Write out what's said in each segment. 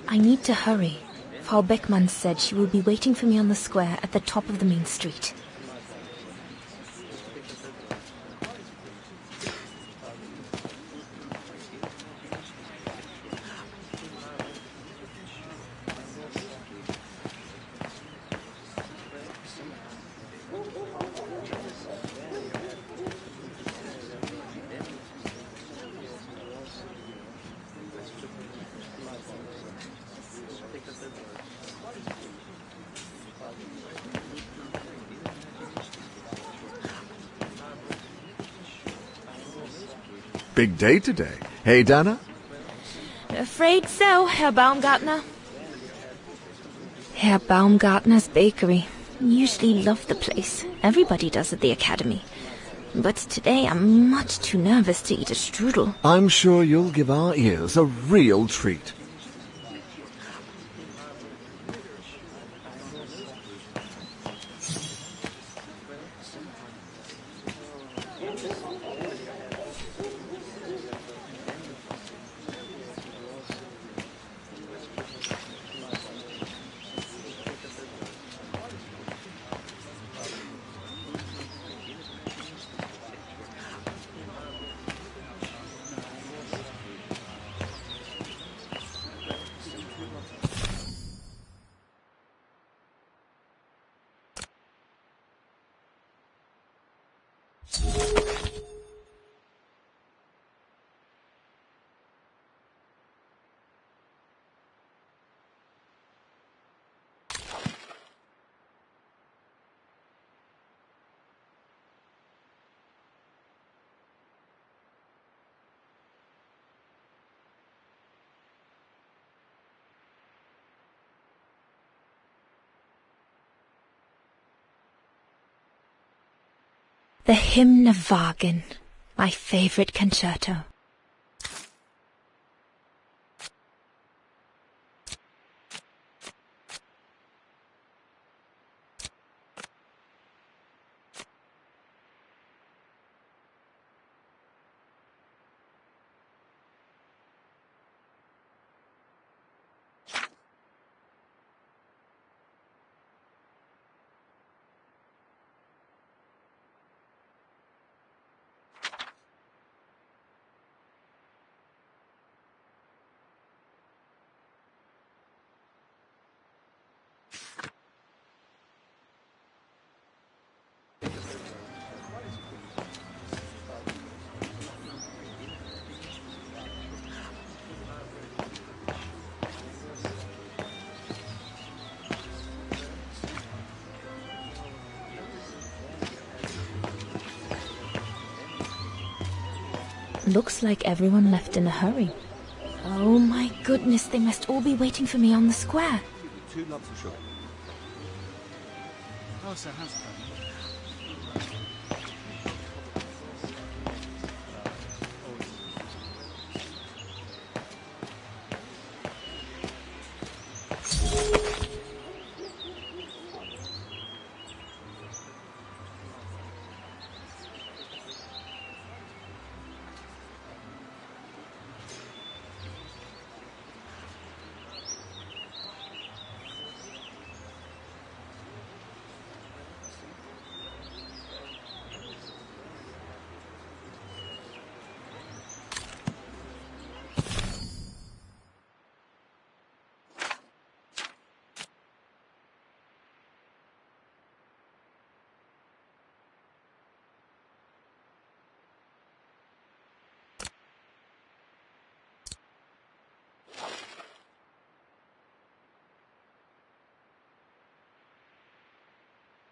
I need to hurry. Frau Beckmann said she will be waiting for me on the square at the top of the main street. Big day today. Hey, Dana? Afraid so, Herr Baumgartner. Herr Baumgartner's bakery. Usually love the place. Everybody does at the academy. But today I'm much too nervous to eat a strudel. I'm sure you'll give our ears a real treat. The Hymnwagen, my favorite concerto. Looks like everyone left in a hurry. Oh my goodness, they must all be waiting for me on the square. 2 lumps of sugar. Oh, so handsome.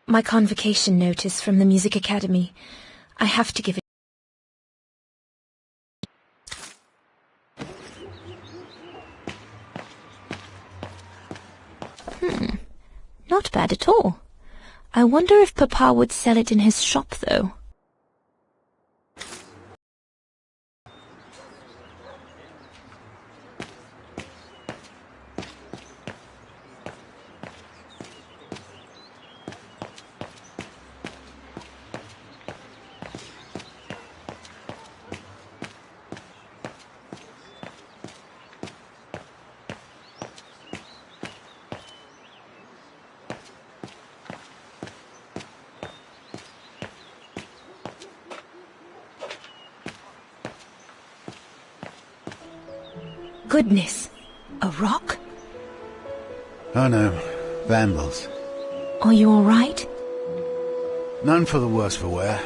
My convocation notice from the Music Academy. I have to give it. Not bad at all. I wonder if Papa would sell it in his shop, though. goodness. A rock? Oh no, vandals. Are you alright? None for the worse for wear.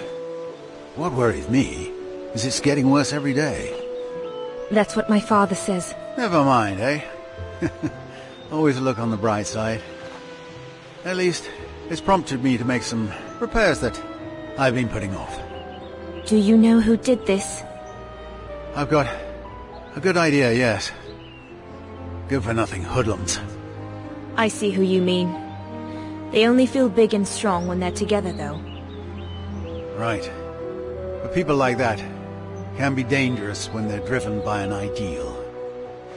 What worries me is it's getting worse every day. That's what my father says. Never mind, eh? Always look on the bright side. At least, it's prompted me to make some repairs that I've been putting off. Do you know who did this? I've got a good idea, yes. Good-for-nothing hoodlums. I see who you mean. They only feel big and strong when they're together, though. Right. But people like that can be dangerous when they're driven by an ideal.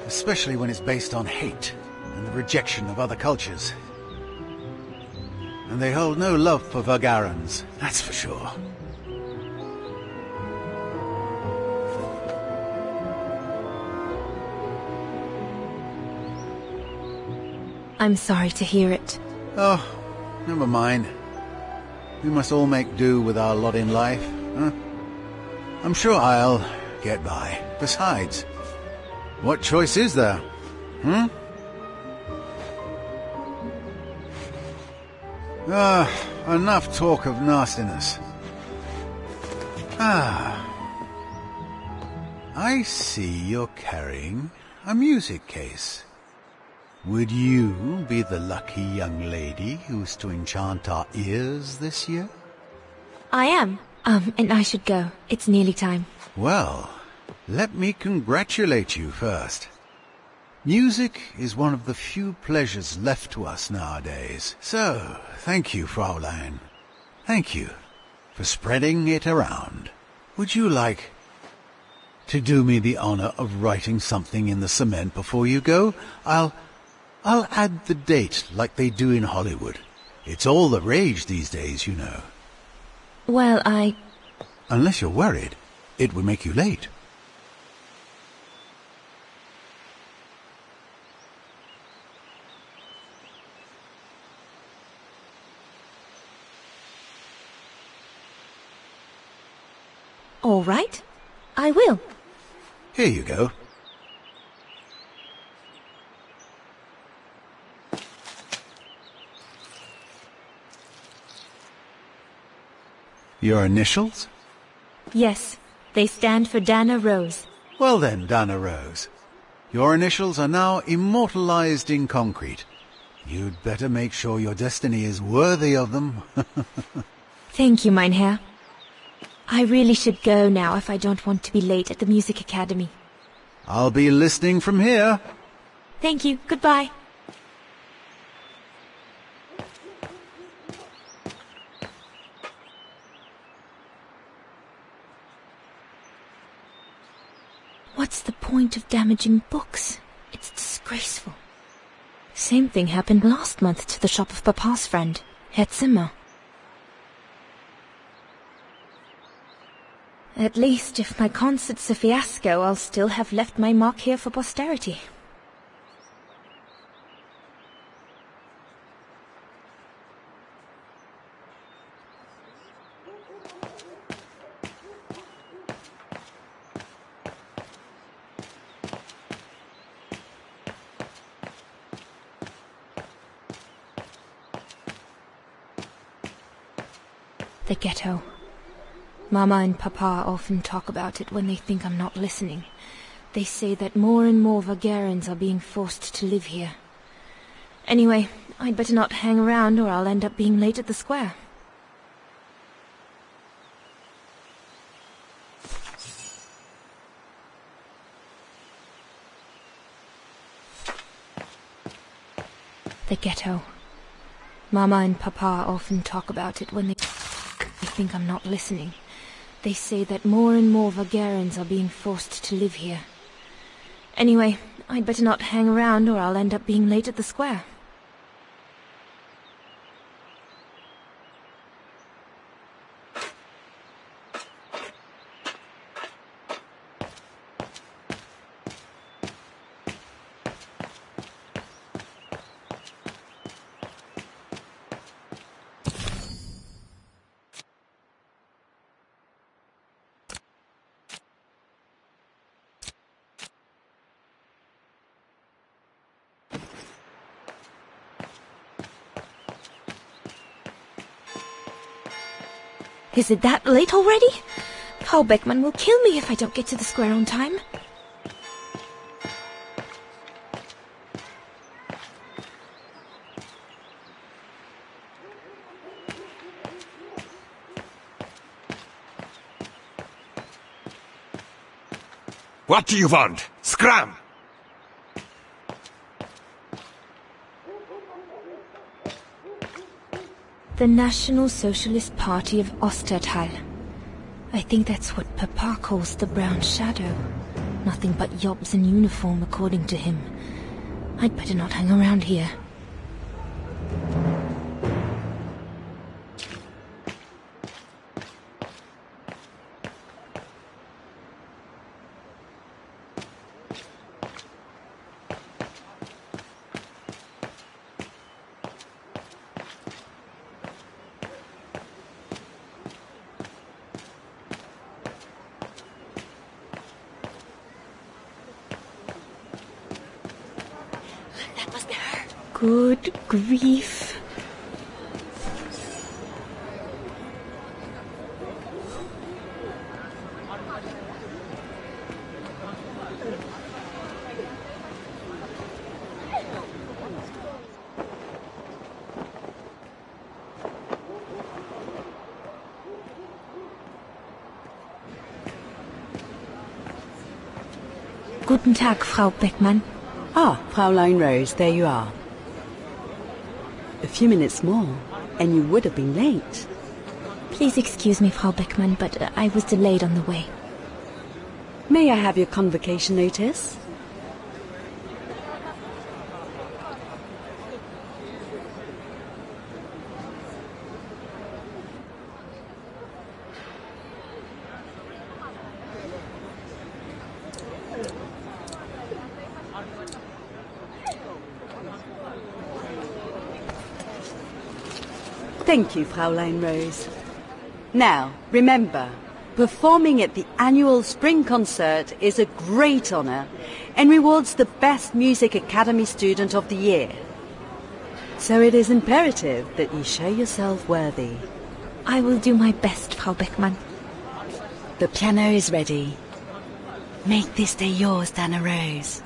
Especially when it's based on hate and the rejection of other cultures. And they hold no love for Vagarans, that's for sure. I'm sorry to hear it. Oh, never mind. We must all make do with our lot in life, huh? I'm sure I'll get by. Besides, what choice is there? Hmm? Enough talk of nastiness. I see you're carrying a music case. Would you be the lucky young lady who's to enchant our ears this year? I am. And I should go. It's nearly time. Well, let me congratulate you first. Music is one of the few pleasures left to us nowadays. So, thank you, Fraulein. Thank you for spreading it around. Would you like to do me the honor of writing something in the cement before you go? I'll add the date like they do in Hollywood. It's all the rage these days, you know. Well, Unless you're worried, it would make you late. All right. I will. Here you go. Your initials? Yes, they stand for Dana Rose. Well then, Dana Rose. Your initials are now immortalized in concrete. You'd better make sure your destiny is worthy of them. Thank you, mein Herr. I really should go now if I don't want to be late at the Music Academy. I'll be listening from here. Thank you. Goodbye. What's the point of damaging books? It's disgraceful. Same thing happened last month to the shop of Papa's friend, Herr Zimmer. At least, if my concert's a fiasco, I'll still have left my mark here for posterity. The ghetto. Mama and Papa often talk about it when they think I'm not listening. They say that more and more Vagarans are being forced to live here. Anyway, I'd better not hang around or I'll end up being late at the square. The ghetto. Mama and Papa often talk about it when they think I'm not listening. They say that more and more Vagarans are being forced to live here. Anyway, I'd better not hang around or I'll end up being late at the square. Is it that late already? Frau Beckmann will kill me if I don't get to the square on time. What do you want? Scram! The National Socialist Party of Ostertal. I think that's what Papa calls the brown shadow. Nothing but yobs in uniform, according to him. I'd better not hang around here. Good grief. Guten Tag, Frau Beckmann. Ah, Fräulein Rose, there you are. A few minutes more, and you would have been late. Please excuse me, Frau Beckmann, but I was delayed on the way. May I have your convocation notice? Thank you, Fräulein Rose. Now, remember, performing at the annual Spring Concert is a great honour and rewards the best Music Academy student of the year. So it is imperative that you show yourself worthy. I will do my best, Frau Beckmann. The piano is ready. Make this day yours, Dana Rose.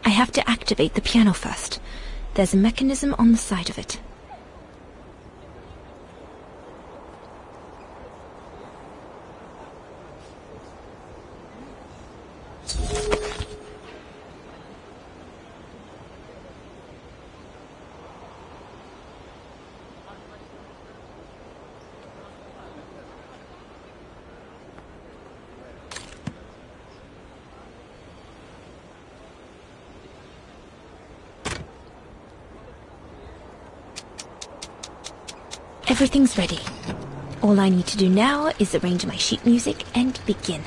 I have to activate the piano first. There's a mechanism on the side of it. Everything's ready. All I need to do now is arrange my sheet music and begin.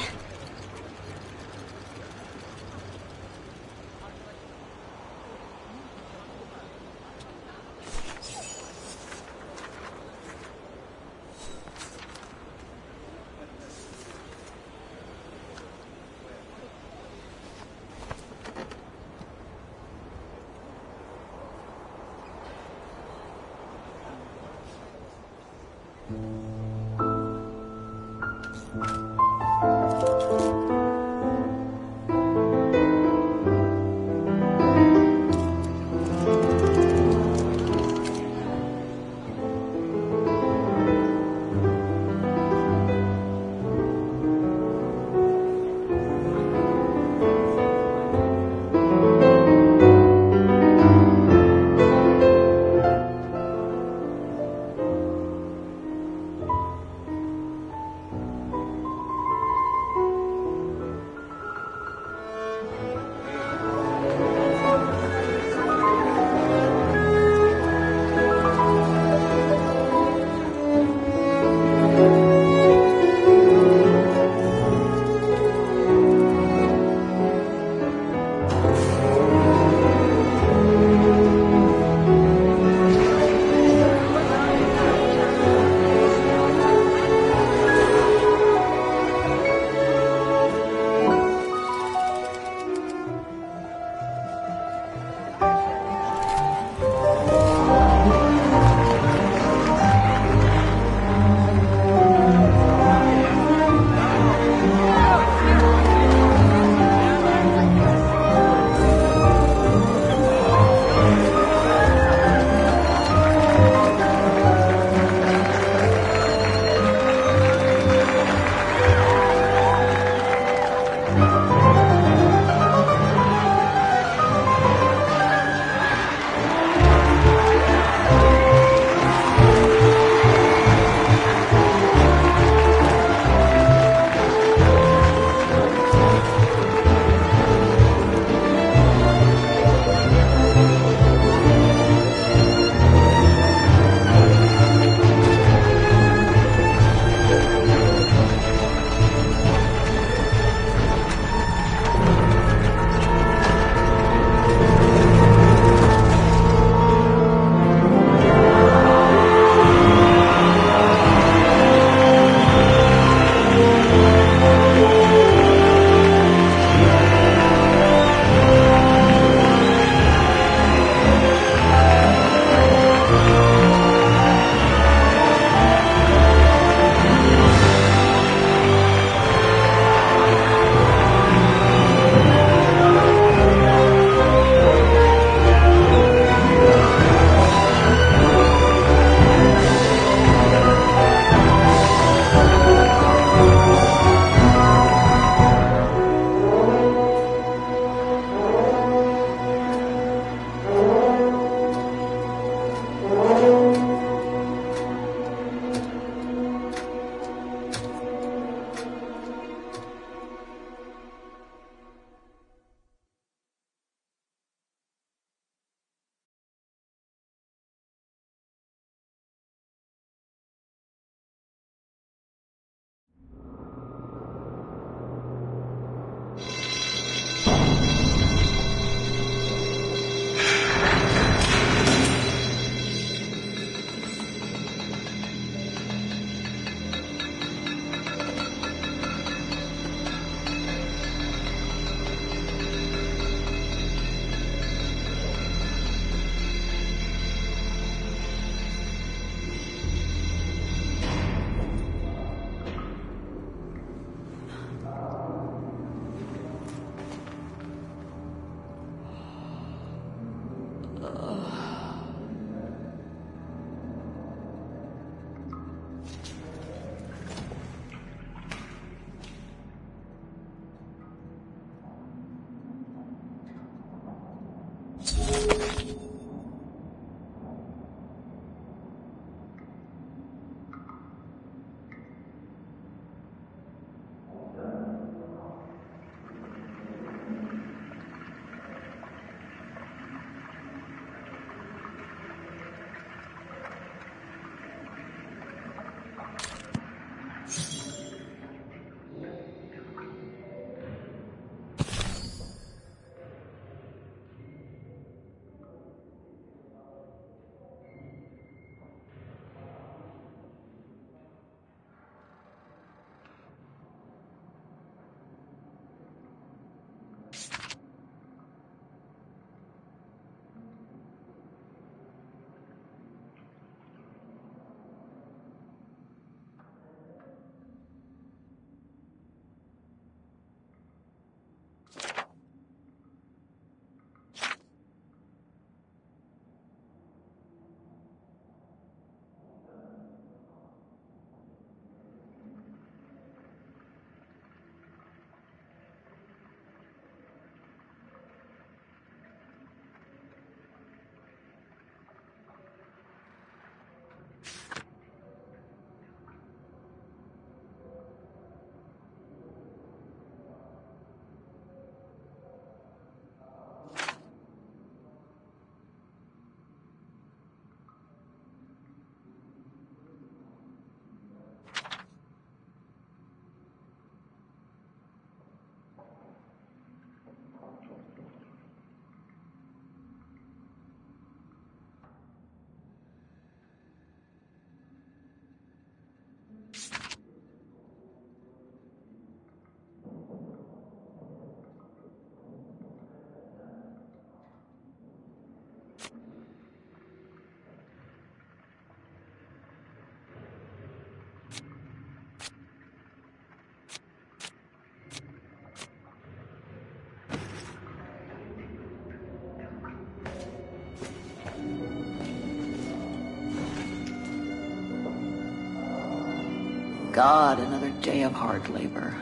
God, another day of hard labor.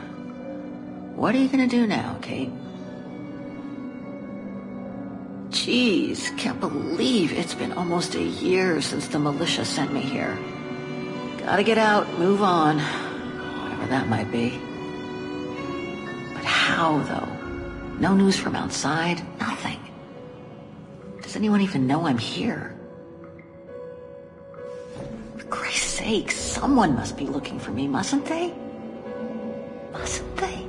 What are you gonna do now, Kate? Jeez, can't believe it's been almost a year since the militia sent me here. Gotta get out, move on, whatever that might be. But how, though? No news from outside, nothing. Does anyone even know I'm here? For Christ's sake, someone must be looking for me, mustn't they? Mustn't they?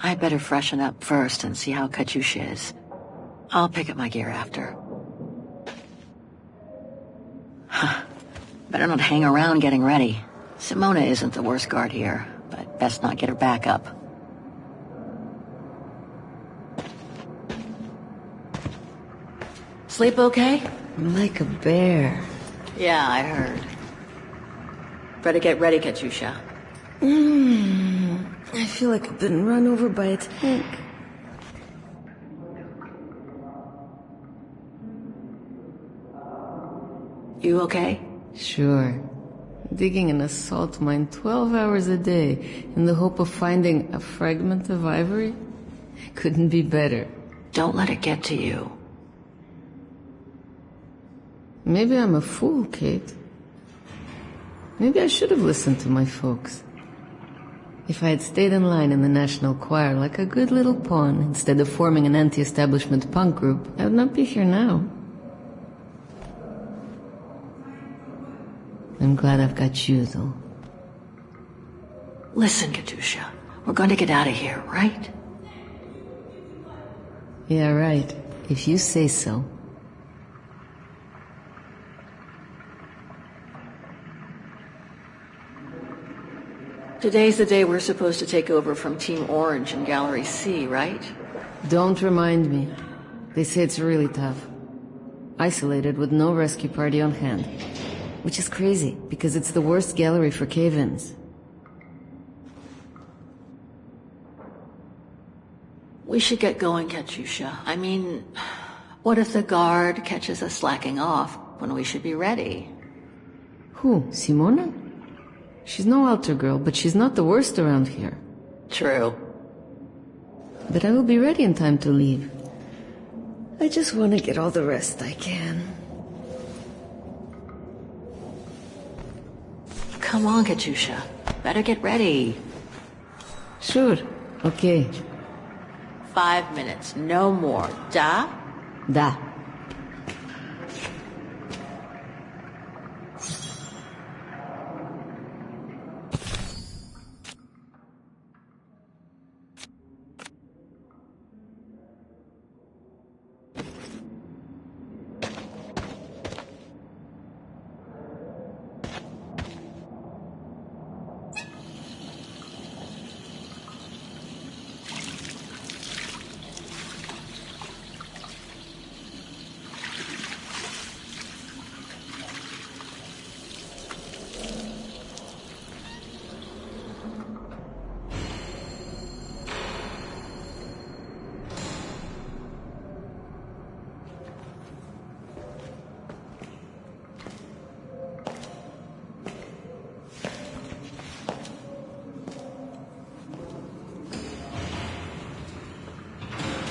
I'd better freshen up first and see how Katyusha is. I'll pick up my gear after. Better not hang around getting ready. Simona isn't the worst guard here, but best not get her back up. Sleep okay? Like a bear. Yeah, I heard. Better get ready, Katyusha. I feel like I've been run over by a tank. You okay? Sure. Digging an assault mine 12 hours a day in the hope of finding a fragment of ivory? Couldn't be better. Don't let it get to you. Maybe I'm a fool, Kate. Maybe I should have listened to my folks. If I had stayed in line in the National Choir like a good little pawn instead of forming an anti-establishment punk group, I would not be here now. I'm glad I've got you, though. Listen, Katusha, we're going to get out of here, right? Yeah, right. If you say so. Today's the day we're supposed to take over from Team Orange in Gallery C, right? Don't remind me. They say it's really tough. Isolated with no rescue party on hand. Which is crazy, because it's the worst gallery for cave-ins. We should get going, Katusha. I mean, what if the guard catches us slacking off when we should be ready? Who, Simona? She's no altar girl, but she's not the worst around here. True. But I will be ready in time to leave. I just want to get all the rest I can. Come on, Katusha. Better get ready. Sure. Okay. 5 minutes, no more. Da? Da.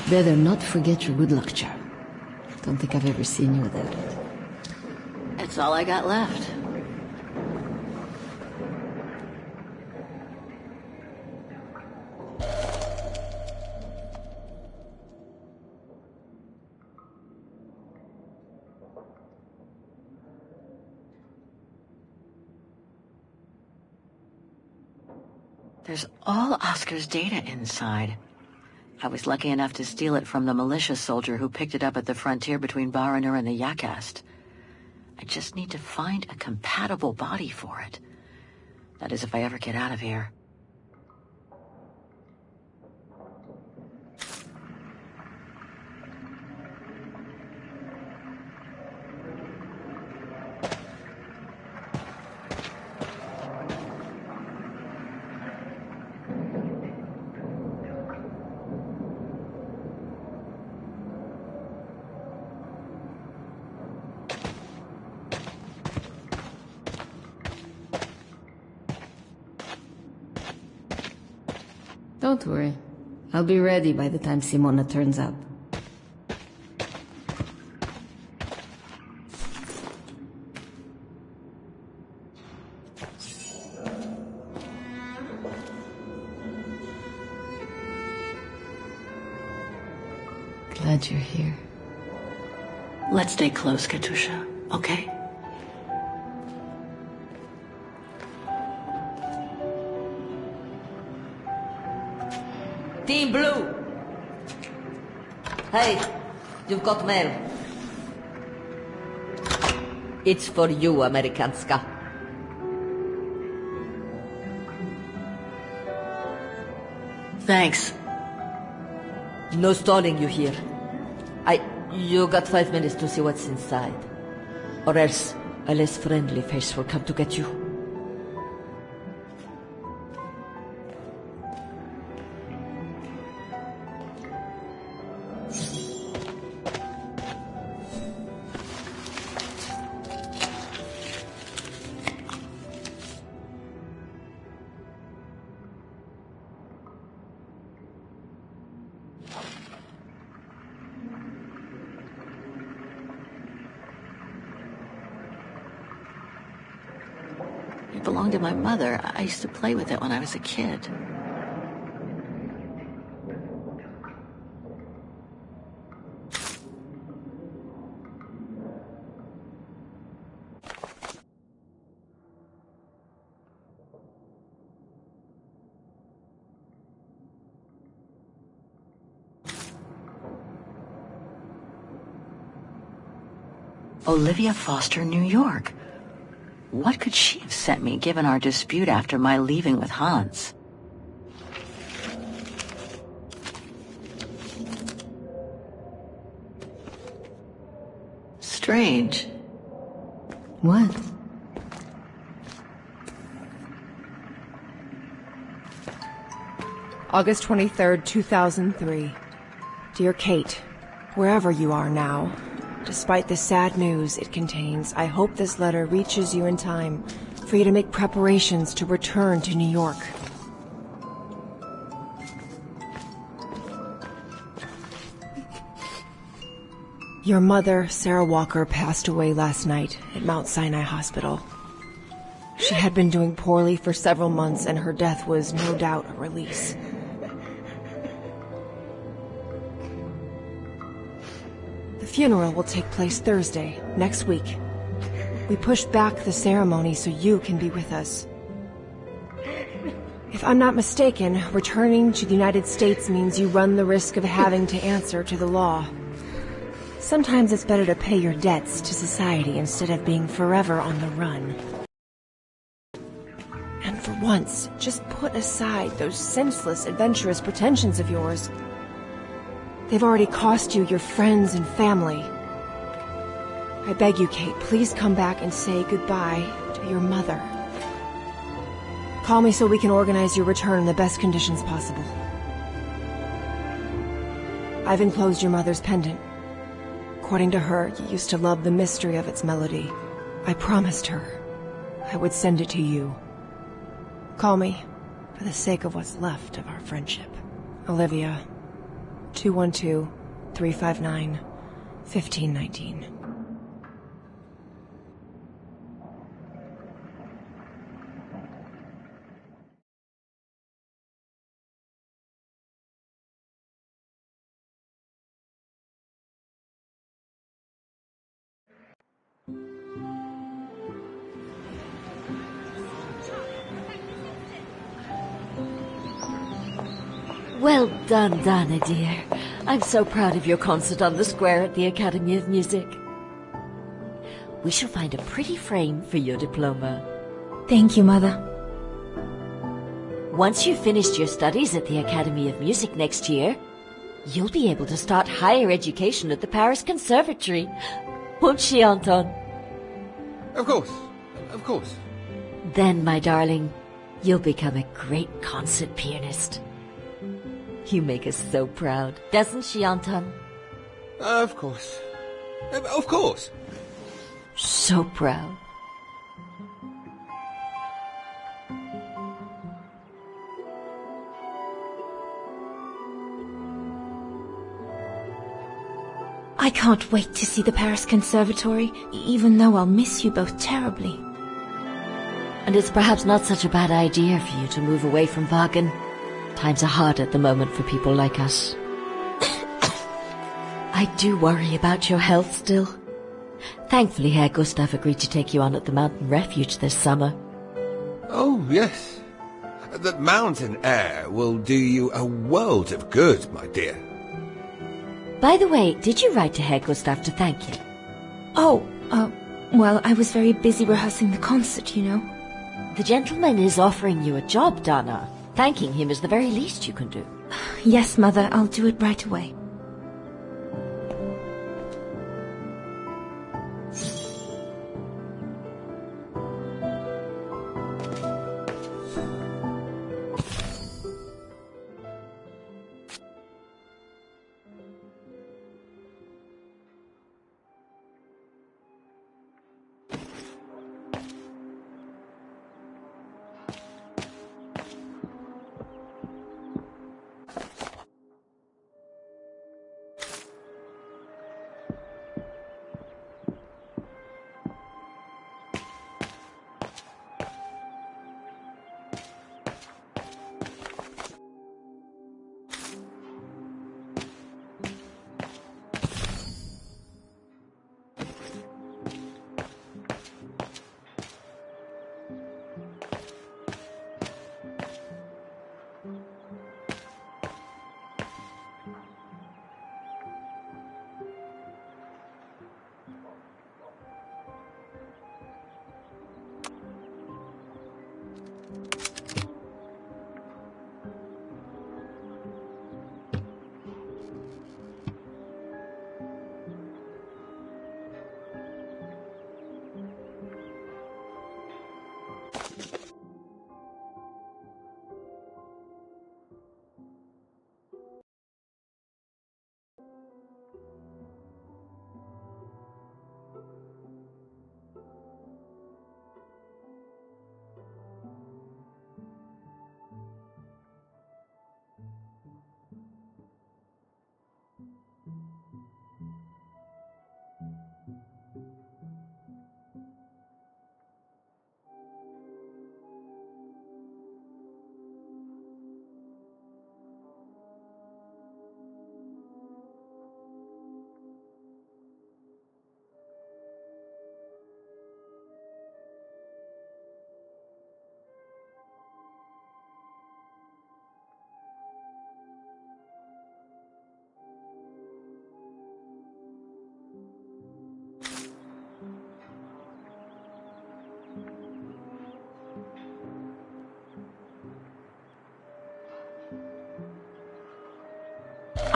Better not forget your good luck charm. Don't think I've ever seen you without it. It's all I got left. There's all Oscar's data inside. I was lucky enough to steal it from the militia soldier who picked it up at the frontier between Baranur and the Yakast. I just need to find a compatible body for it. That is, if I ever get out of here. Don't worry. I'll be ready by the time Simona turns up. Glad you're here. Let's stay close, Katusha, okay? Team Blue! Hey, you've got mail. It's for you, Amerikanska. Thanks. No stalling you here. You got 5 minutes to see what's inside. Or else a less friendly face will come to get you. It belonged to my mother. I used to play with it when I was a kid. Olivia Foster, New York. What could she have sent me given our dispute after my leaving with Hans? Strange. What? August 23rd, 2003. Dear Kate, wherever you are now, despite the sad news it contains, I hope this letter reaches you in time for you to make preparations to return to New York. Your mother, Sarah Walker, passed away last night at Mount Sinai Hospital. She had been doing poorly for several months, and her death was no doubt a release. The funeral will take place Thursday, next week. We pushed back the ceremony so you can be with us. If I'm not mistaken, returning to the United States means you run the risk of having to answer to the law. Sometimes it's better to pay your debts to society instead of being forever on the run. And for once, just put aside those senseless, adventurous pretensions of yours. They've already cost you your friends and family. I beg you, Kate, please come back and say goodbye to your mother. Call me so we can organize your return in the best conditions possible. I've enclosed your mother's pendant. According to her, you used to love the mystery of its melody. I promised her I would send it to you. Call me for the sake of what's left of our friendship. Olivia, 212-359-1519. Well done, Dana, dear. I'm so proud of your concert on the square at the Academy of Music. We shall find a pretty frame for your diploma. Thank you, Mother. Once you've finished your studies at the Academy of Music next year, you'll be able to start higher education at the Paris Conservatory. Won't she, Anton? Of course. Of course. Then, my darling, you'll become a great concert pianist. You make us so proud, doesn't she, Anton? Of course. Of course. So proud. I can't wait to see the Paris Conservatory, even though I'll miss you both terribly. And it's perhaps not such a bad idea for you to move away from Wagen. Times are hard at the moment for people like us. I do worry about your health still. Thankfully, Herr Gustav agreed to take you on at the mountain refuge this summer. Oh, yes. The mountain air will do you a world of good, my dear. By the way, did you write to Herr Gustav to thank him? Oh, well, I was very busy rehearsing the concert, you know. The gentleman is offering you a job, Dana. Thanking him is the very least you can do. Yes, Mother, I'll do it right away.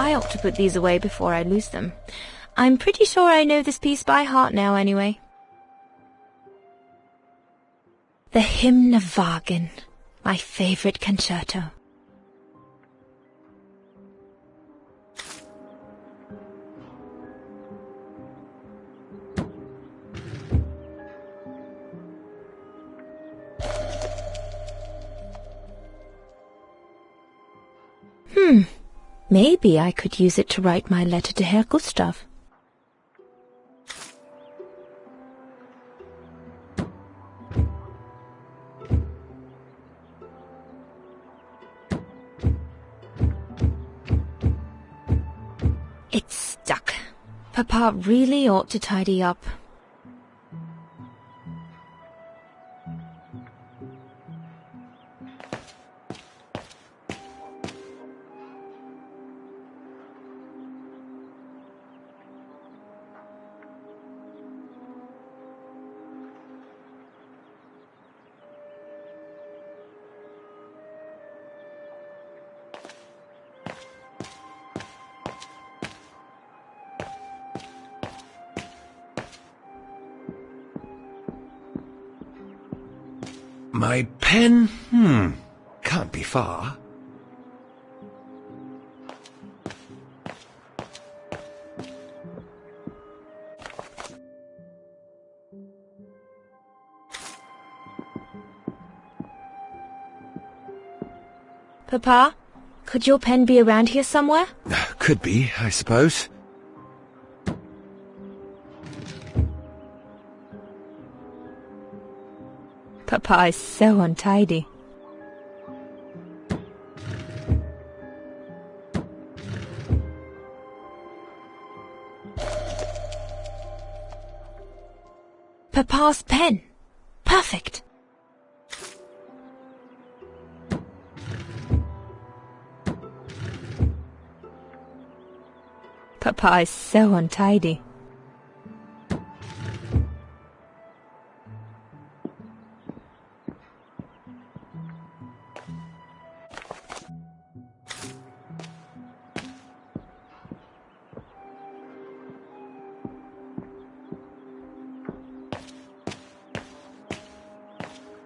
I ought to put these away before I lose them. I'm pretty sure I know this piece by heart now, anyway. The Hymn of Wagen, my favorite concerto. Maybe I could use it to write my letter to Herr Gustav. It's stuck. Papa really ought to tidy up. My pen? Can't be far. Papa, could your pen be around here somewhere? Could be, I suppose. Papa is so untidy. Papa's pen. Perfect. Papa is so untidy.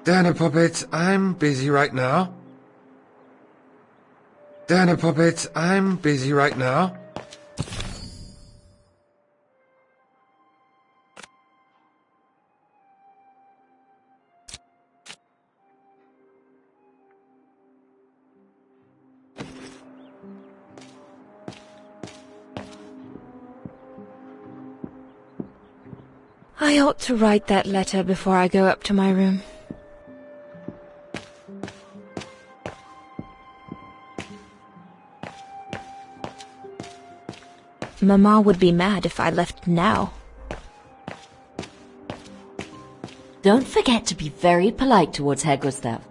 Dana Puppet, I'm busy right now. Dana Puppet, I'm busy right now. I ought to write that letter before I go up to my room. Mama would be mad if I left now. Don't forget to be very polite towards Herr Gustav.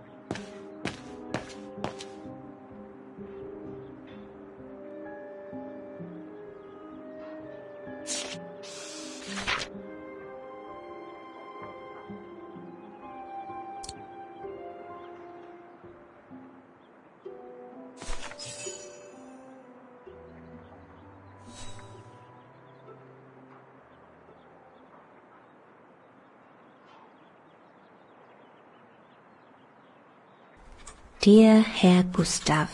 Dear Herr Gustav,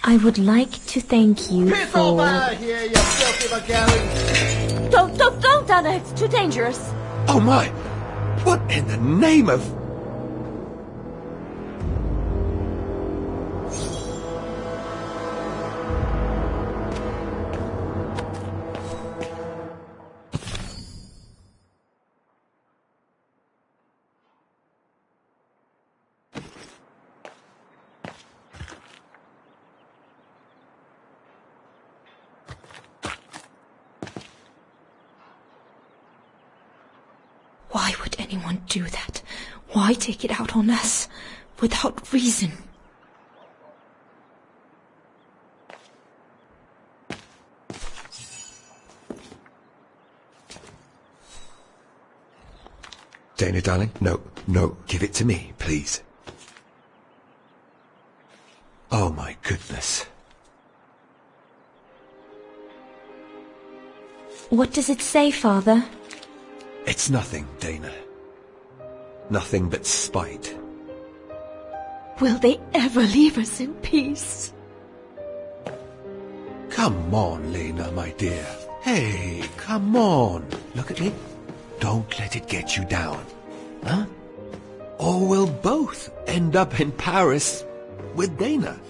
I would like to thank you for... Over here, you filthy McGarry! Don't, Anna, it's too dangerous. Oh my! What in the name of... Why would anyone do that? Why take it out on us? Without reason. Dana, darling, no, give it to me, please. Oh my goodness. What does it say, Father? It's nothing, Dana. Nothing but spite. Will they ever leave us in peace? Come on, Lena, my dear. Hey, come on. Look at me. Don't let it get you down. Huh? Or we'll both end up in Paris with Dana.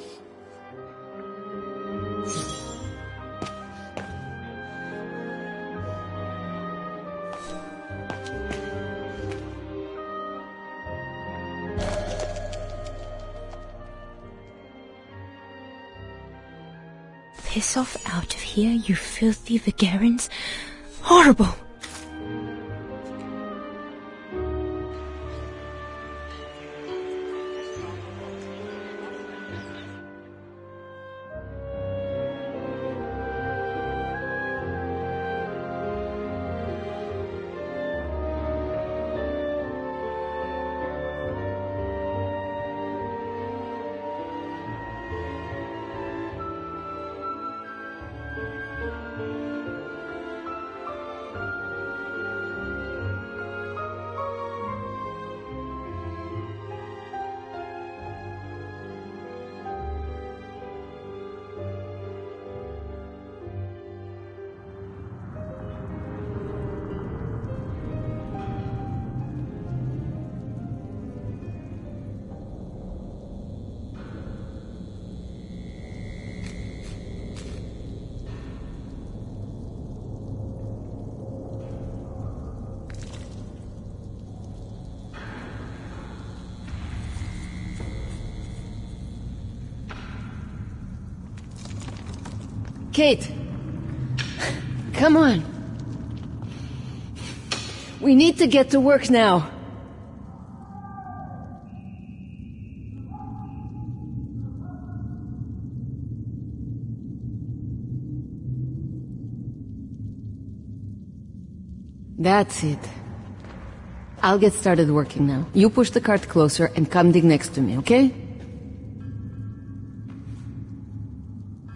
Piss off out of here, you filthy Vagarans. Horrible! Kate! Come on! We need to get to work now. That's it. I'll get started working now. You push the cart closer and come dig next to me, okay?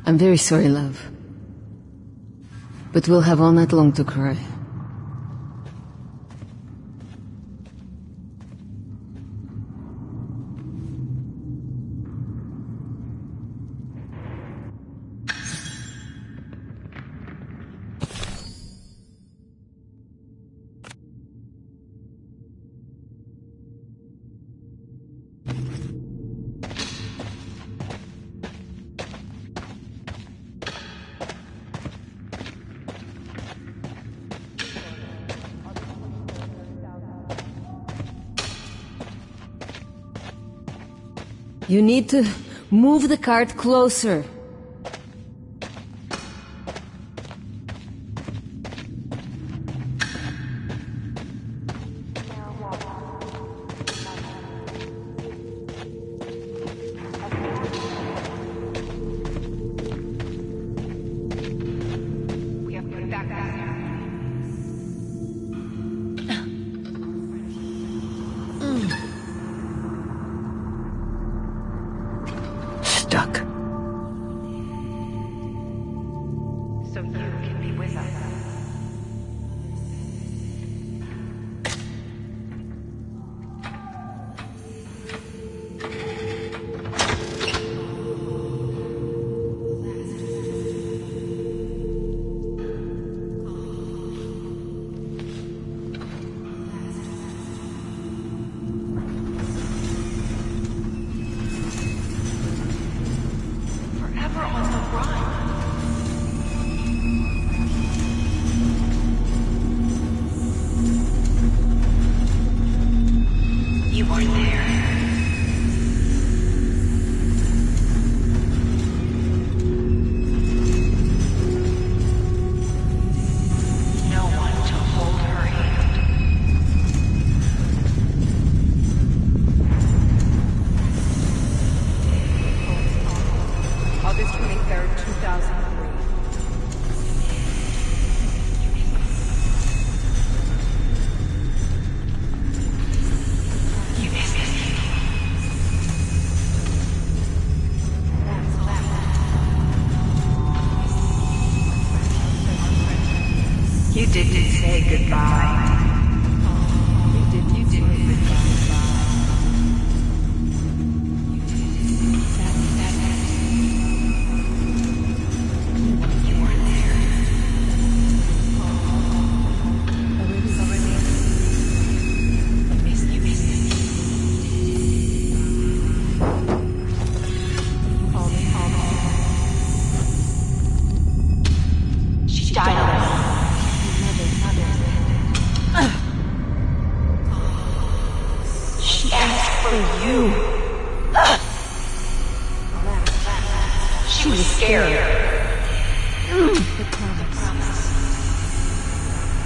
I'm very sorry, love. But we'll have all night long to cry. You need to move the cart closer. Stuck. goodbye. You did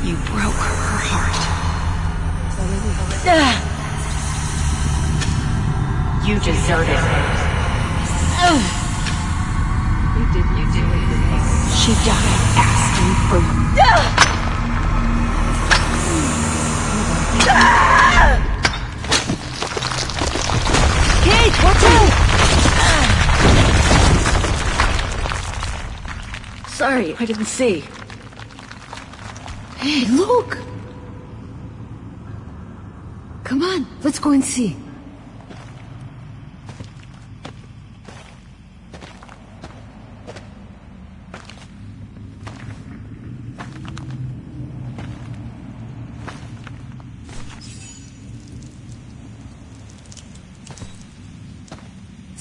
You broke her heart. You deserted her. You did. She died asking for Kate, watch out! Sorry, I didn't see. Hey, look! Come on, let's go and see.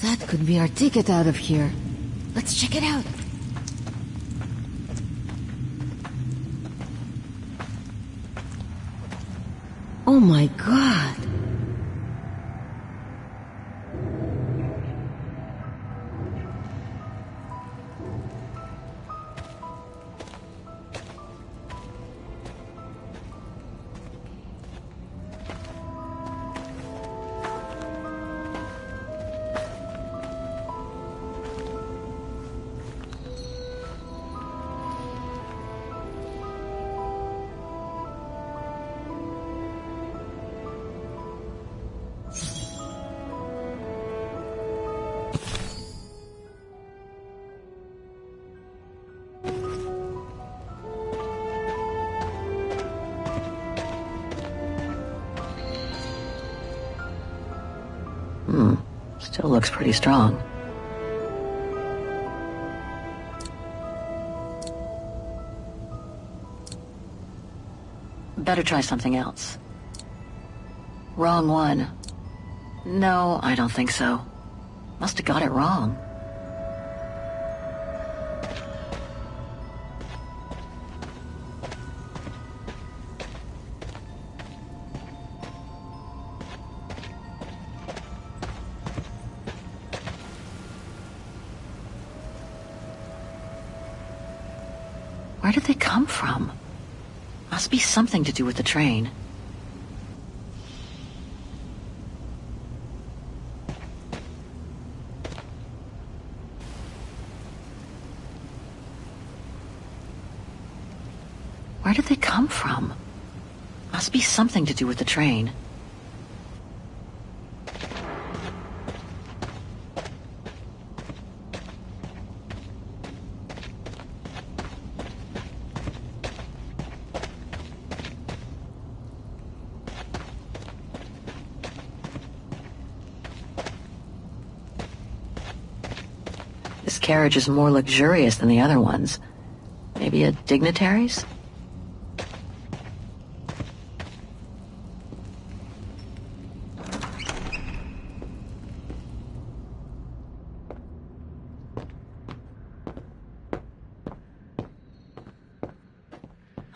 That could be our ticket out of here. Let's check it out. Oh my God! Still looks pretty strong. Better try something else. Wrong one. No, I don't think so. Must have got it wrong. Where did they come from? Must be something to do with the train. Where did they come from? Must be something to do with the train. This carriage is more luxurious than the other ones. Maybe a dignitary's?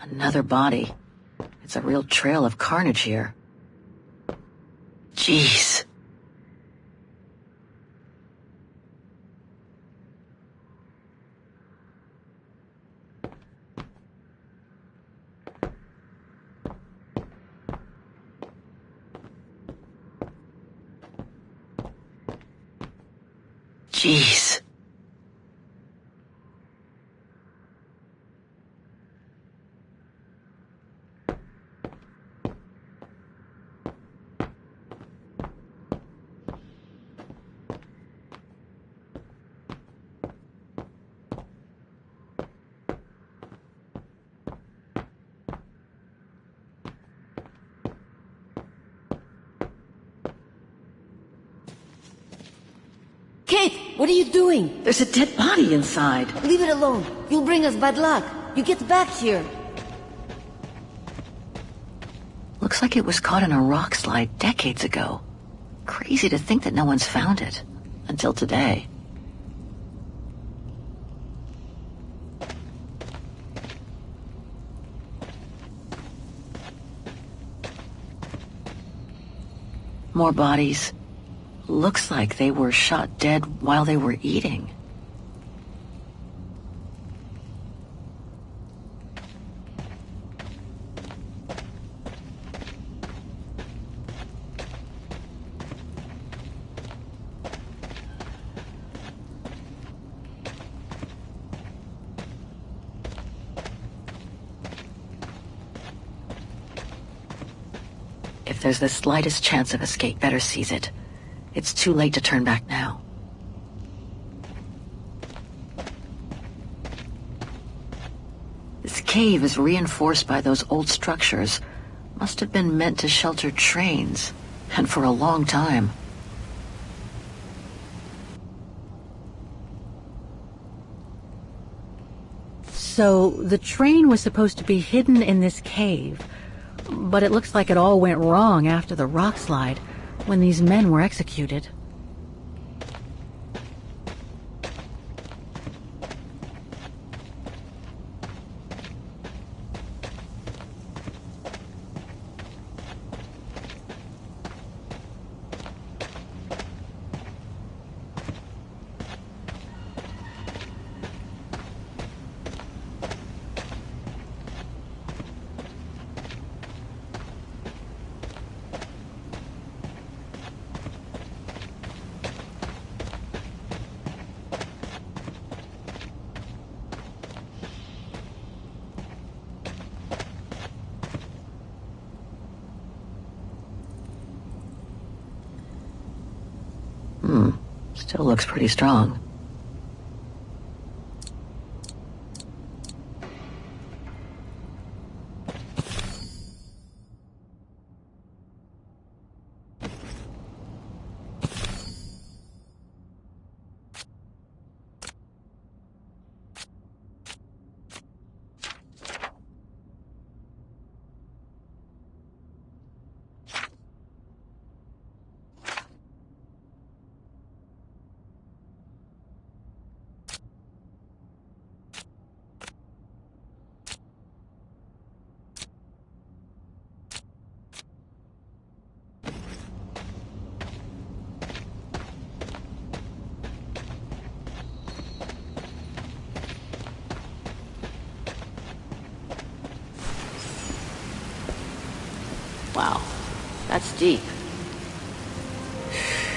Another body. It's a real trail of carnage here. Jeez. Jeez. What are you doing? There's a dead body inside. Leave it alone. You'll bring us bad luck. You get back here. Looks like it was caught in a rock slide decades ago. Crazy to think that no one's found it. Until today. More bodies. Looks like they were shot dead while they were eating. If there's the slightest chance of escape, better seize it. It's too late to turn back now. This cave is reinforced by those old structures. Must have been meant to shelter trains, and for a long time. So, the train was supposed to be hidden in this cave. But it looks like it all went wrong after the rock slide, when these men were executed. Still looks pretty strong. Wow, that's deep.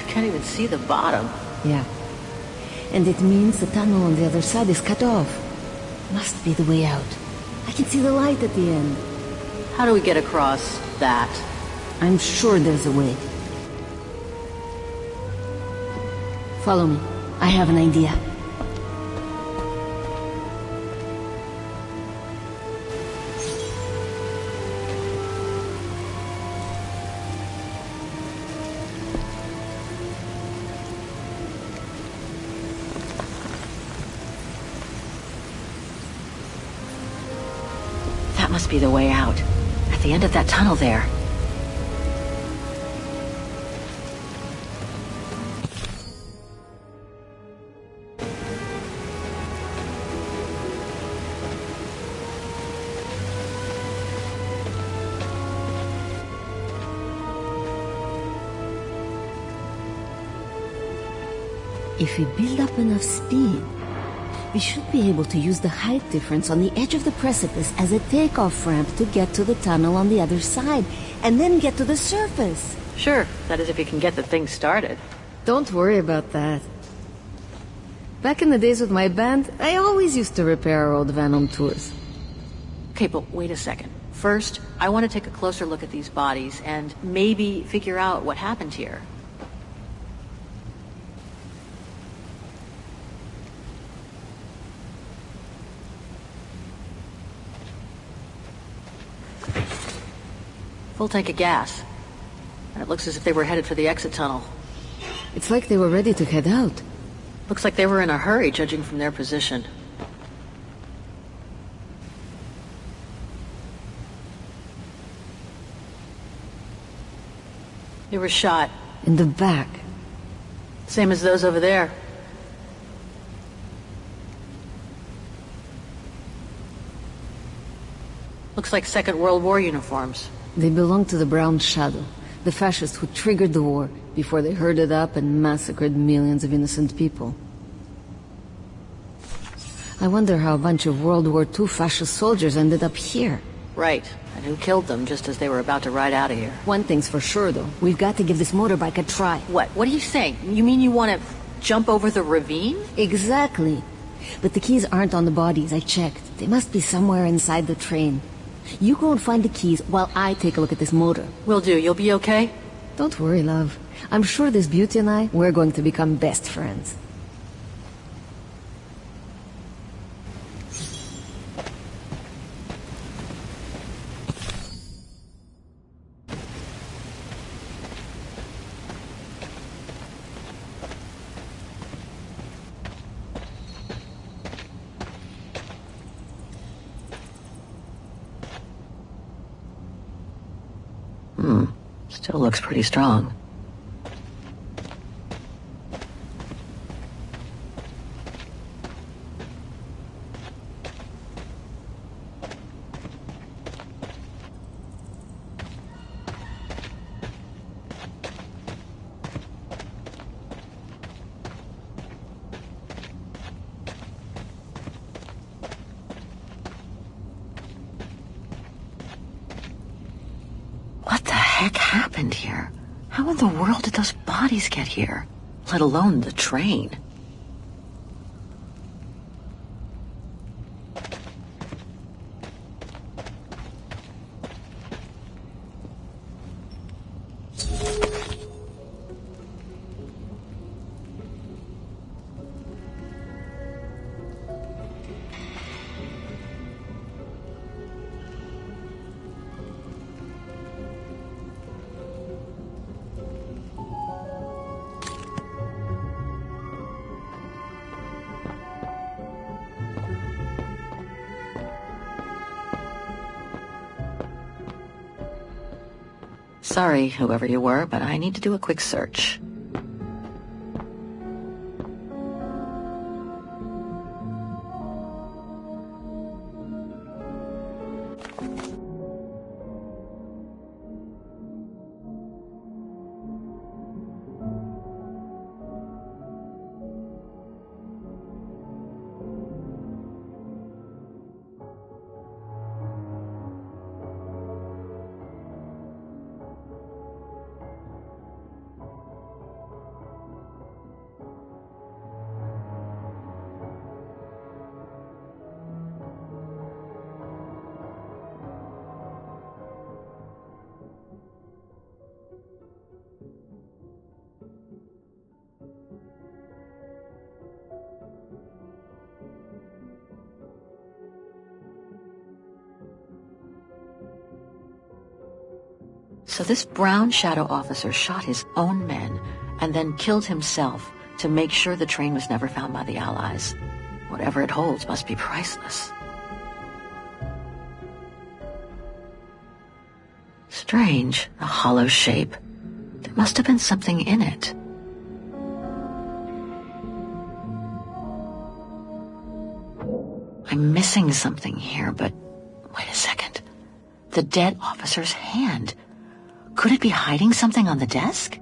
Can't even see the bottom. Yeah. And it means the tunnel on the other side is cut off. Must be the way out. I can see the light at the end. How do we get across that? I'm sure there's a way. Follow me. I have an idea. That must be the way out. At the end of that tunnel there. If we build up enough speed, we should be able to use the height difference on the edge of the precipice as a takeoff ramp to get to the tunnel on the other side, and then get to the surface. Sure, that is if you can get the thing started. Don't worry about that. Back in the days with my band, I always used to repair our old van on tours. Okay, but wait a second. First, I want to take a closer look at these bodies and maybe figure out what happened here. Full tank of gas. And it looks as if they were headed for the exit tunnel. It's like they were ready to head out. Looks like they were in a hurry, judging from their position. They were shot. In the back. Same as those over there. Looks like Second World War uniforms. They belong to the Brown Shadow, the fascists who triggered the war before they herded up and massacred millions of innocent people. I wonder how a bunch of World War II fascist soldiers ended up here. Right, and who killed them just as they were about to ride out of here. One thing's for sure, though. We've got to give this motorbike a try. What? What are you saying? You mean you want to jump over the ravine? Exactly. But the keys aren't on the bodies, I checked. They must be somewhere inside the train. You go and find the keys while I take a look at this motor. Will do. You'll be okay? Don't worry, love. I'm sure this beauty and I, we're going to become best friends. Still looks pretty strong. What the heck happened here? How in the world did those bodies get here? Let alone the train. Sorry, whoever you were, but I need to do a quick search. So this Brown Shadow officer shot his own men and then killed himself to make sure the train was never found by the Allies. Whatever it holds must be priceless. Strange, a hollow shape. There must have been something in it. I'm missing something here, but wait a second. The dead officer's hand. Could it be hiding something on the desk?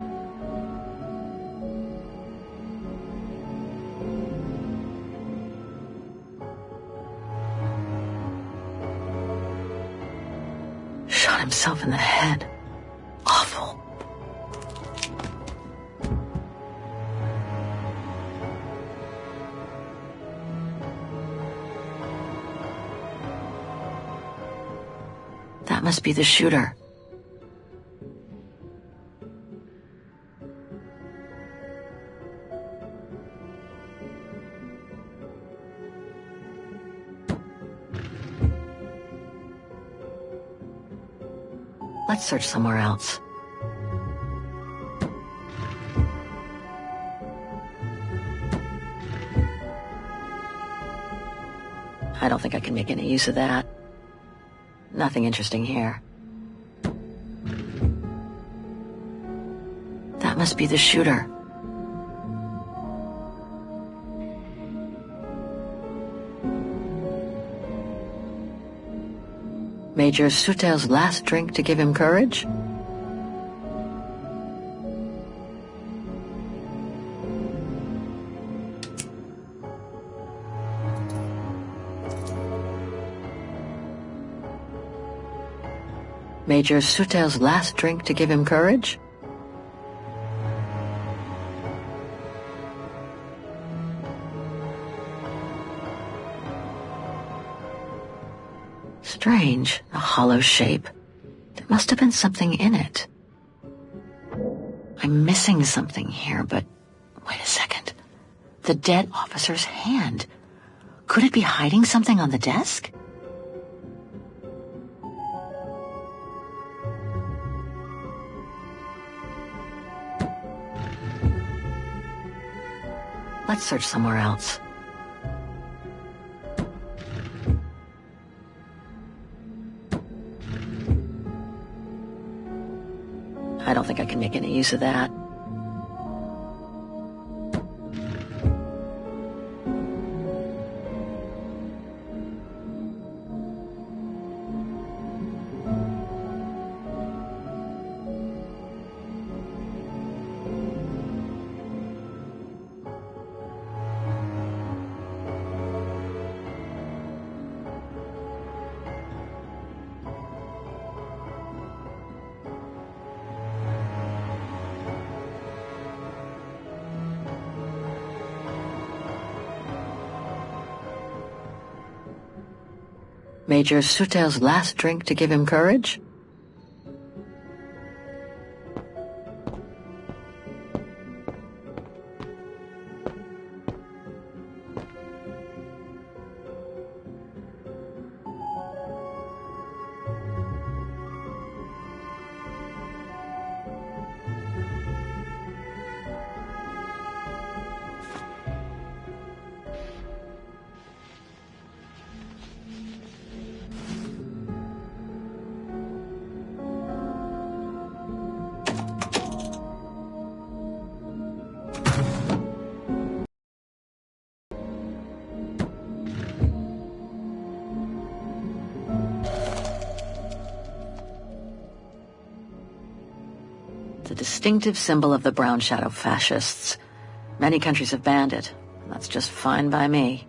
Shot himself in the head. Awful. That must be the shooter. Let's search somewhere else. I don't think I can make any use of that. Nothing interesting here. That must be the shooter. Major Sutel's last drink to give him courage? Major Sutel's last drink to give him courage? Strange, a hollow shape. There must have been something in it. I'm missing something here, but wait a second. The dead officer's hand. Could it be hiding something on the desk? Let's search somewhere else. I don't think I can make any use of that. Major Sutel's last drink to give him courage? The distinctive symbol of the brown shadow fascists. Many countries have banned it, and that's just fine by me.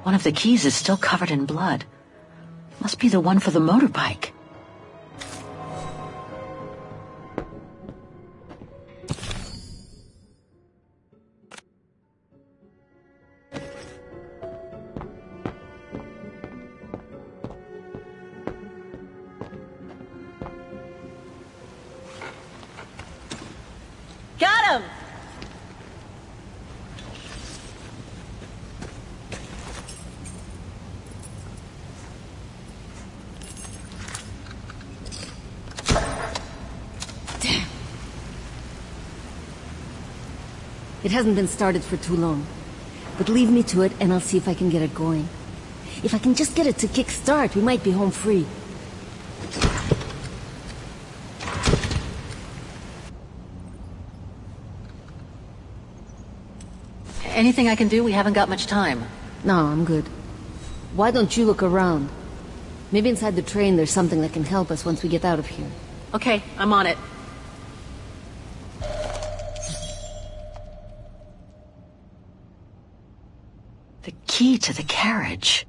One of the keys is still covered in blood. Must be the one for the motorbike. Got him! It hasn't been started for too long. But leave me to it and I'll see if I can get it going. If I can just get it to kick-start, we might be home free. Anything I can do? We haven't got much time. No, I'm good. Why don't you look around? Maybe inside the train there's something that can help us once we get out of here. Okay, I'm on it. The key to the carriage.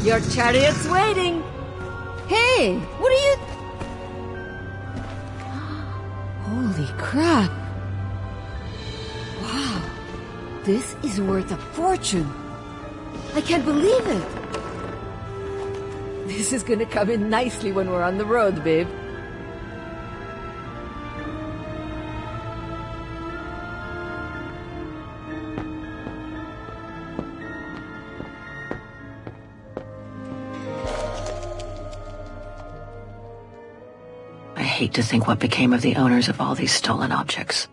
Your chariot's waiting! Hey, what are you... Holy crap! Wow, this is worth a fortune! I can't believe it! This is gonna come in nicely when we're on the road, babe. I hate to think what became of the owners of all these stolen objects.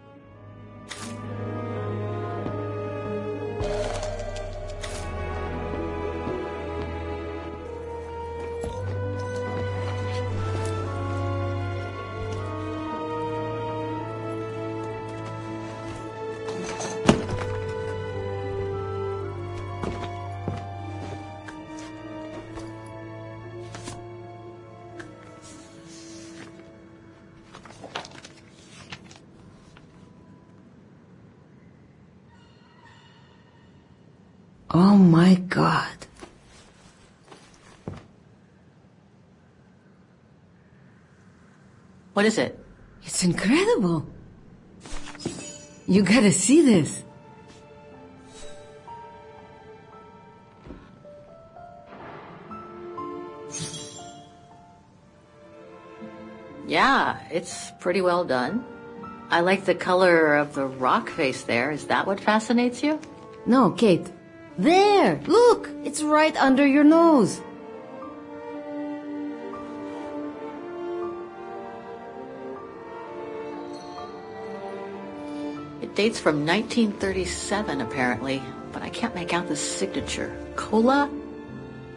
Oh my God. What is it? It's incredible. You gotta see this. Yeah, it's pretty well done. I like the color of the rock face there. Is that what fascinates you? No, Kate. There! Look! It's right under your nose. It dates from 1937, apparently, but I can't make out the signature. Cola?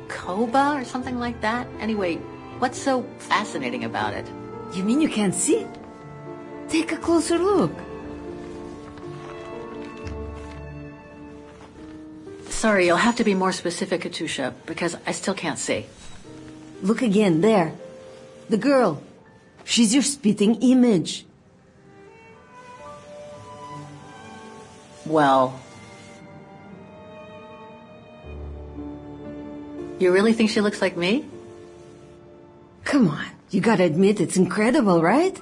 Koba or something like that? Anyway, what's so fascinating about it? You mean you can't see? Take a closer look. Sorry, you'll have to be more specific, Katusha, because I still can't see. Look again, there. The girl. She's your spitting image. Well... You really think she looks like me? Come on, you gotta admit it's incredible, right?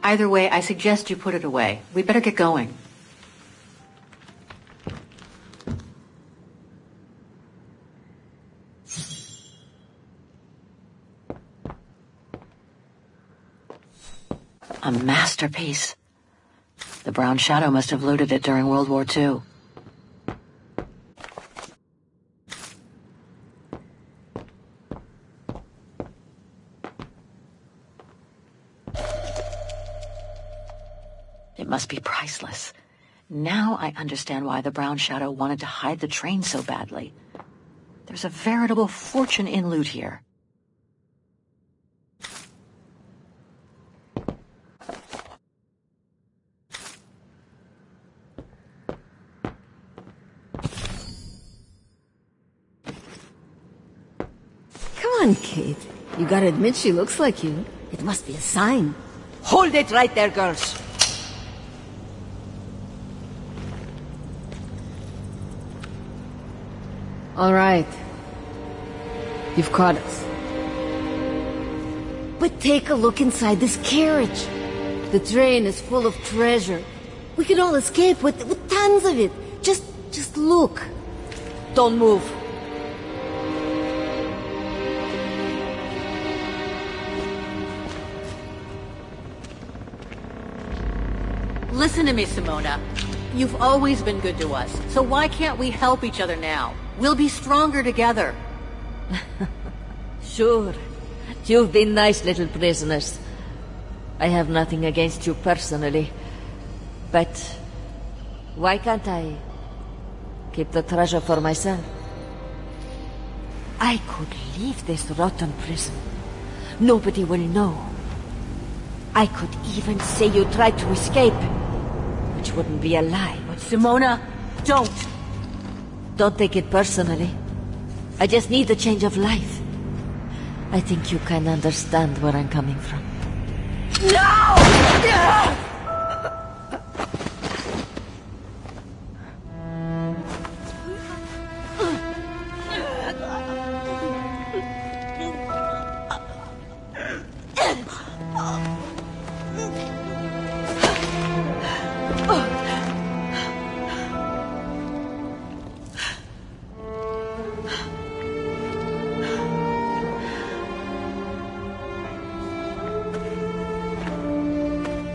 Either way, I suggest you put it away. We better get going. A masterpiece. The Brown Shadow must have looted it during World War II. It must be priceless. Now I understand why the Brown Shadow wanted to hide the train so badly. There's a veritable fortune in loot here. on, Kate. You gotta admit she looks like you. It must be a sign. Hold it right there, girls. All right. You've caught us. But take a look inside this carriage. The train is full of treasure. We can all escape with tons of it. Just look. Don't move. Listen to me, Simona. You've always been good to us, so why can't we help each other now? We'll be stronger together. Sure. You've been nice little prisoners. I have nothing against you personally. But why can't I keep the treasure for myself? I could leave this rotten prison. Nobody will know. I could even say you tried to escape, which wouldn't be a lie. But Simona, don't! Don't take it personally. I just need a change of life. I think you can understand where I'm coming from. No!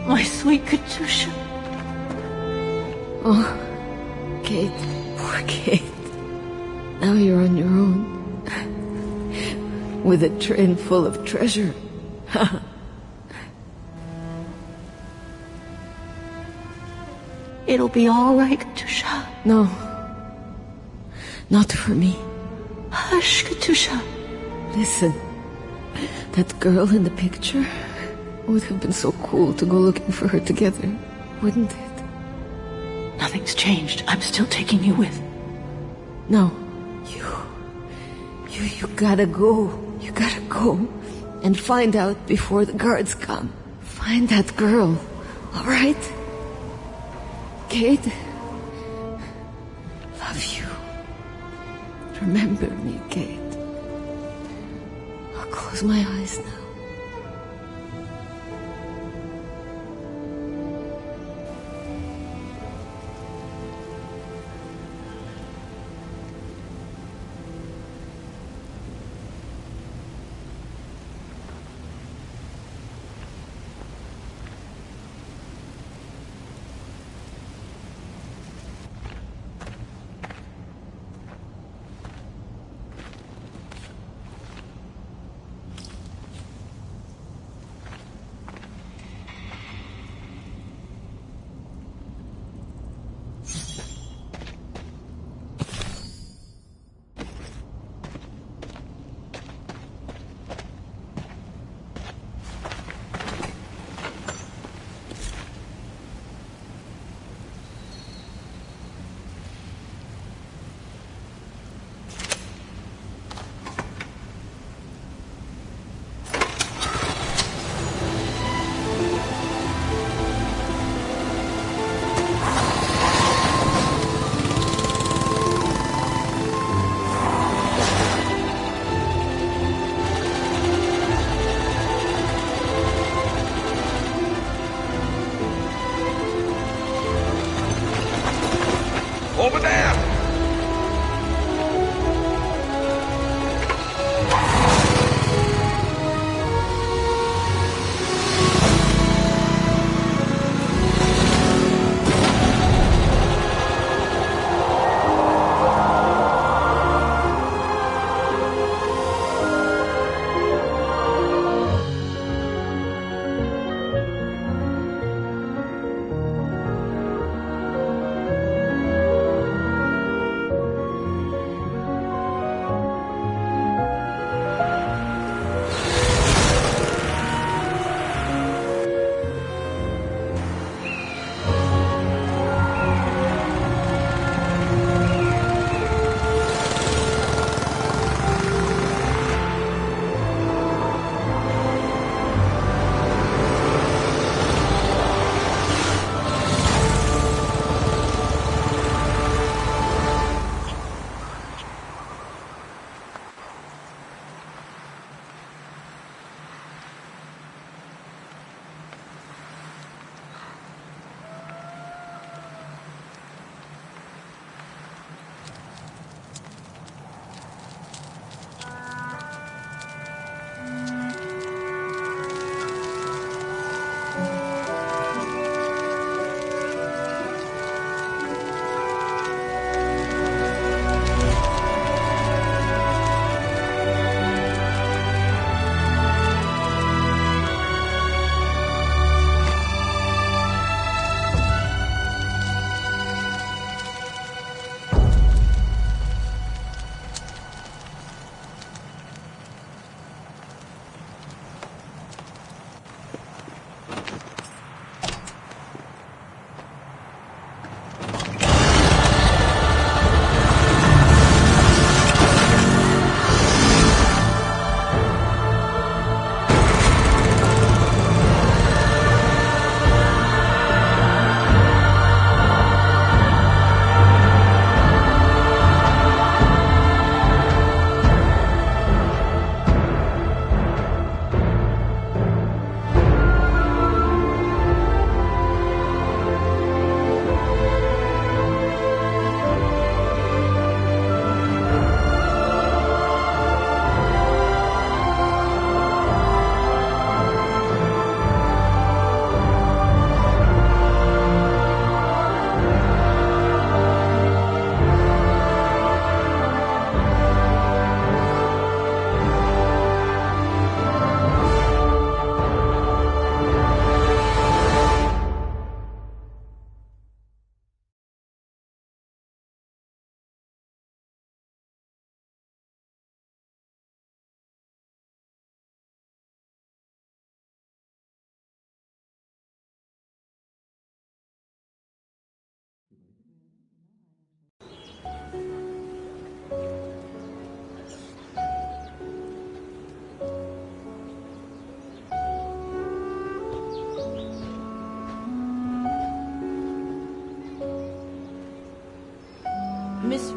My sweet Katusha. Oh, Kate. Poor Kate. Now you're on your own. With a train full of treasure. It'll be all right, Katusha. No. Not for me. Hush, Katusha. Listen. That girl in the picture would have been so cool to go looking for her together, wouldn't it? Nothing's changed. I'm still taking you with. No. You gotta go. You gotta go and find out before the guards come. Find that girl, all right? Kate, love you. Remember me, Kate. I'll close my eyes now.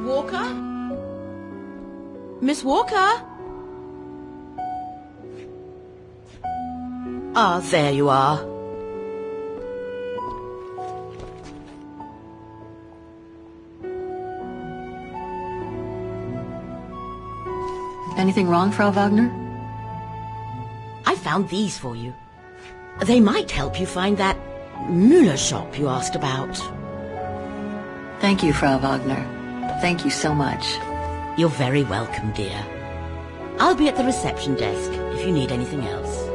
Walker? Miss Walker? Ah, there you are. Anything wrong, Frau Wagner? I found these for you. They might help you find that Müller shop you asked about. Thank you, Frau Wagner. Thank you so much. You're very welcome, dear. I'll be at the reception desk if you need anything else.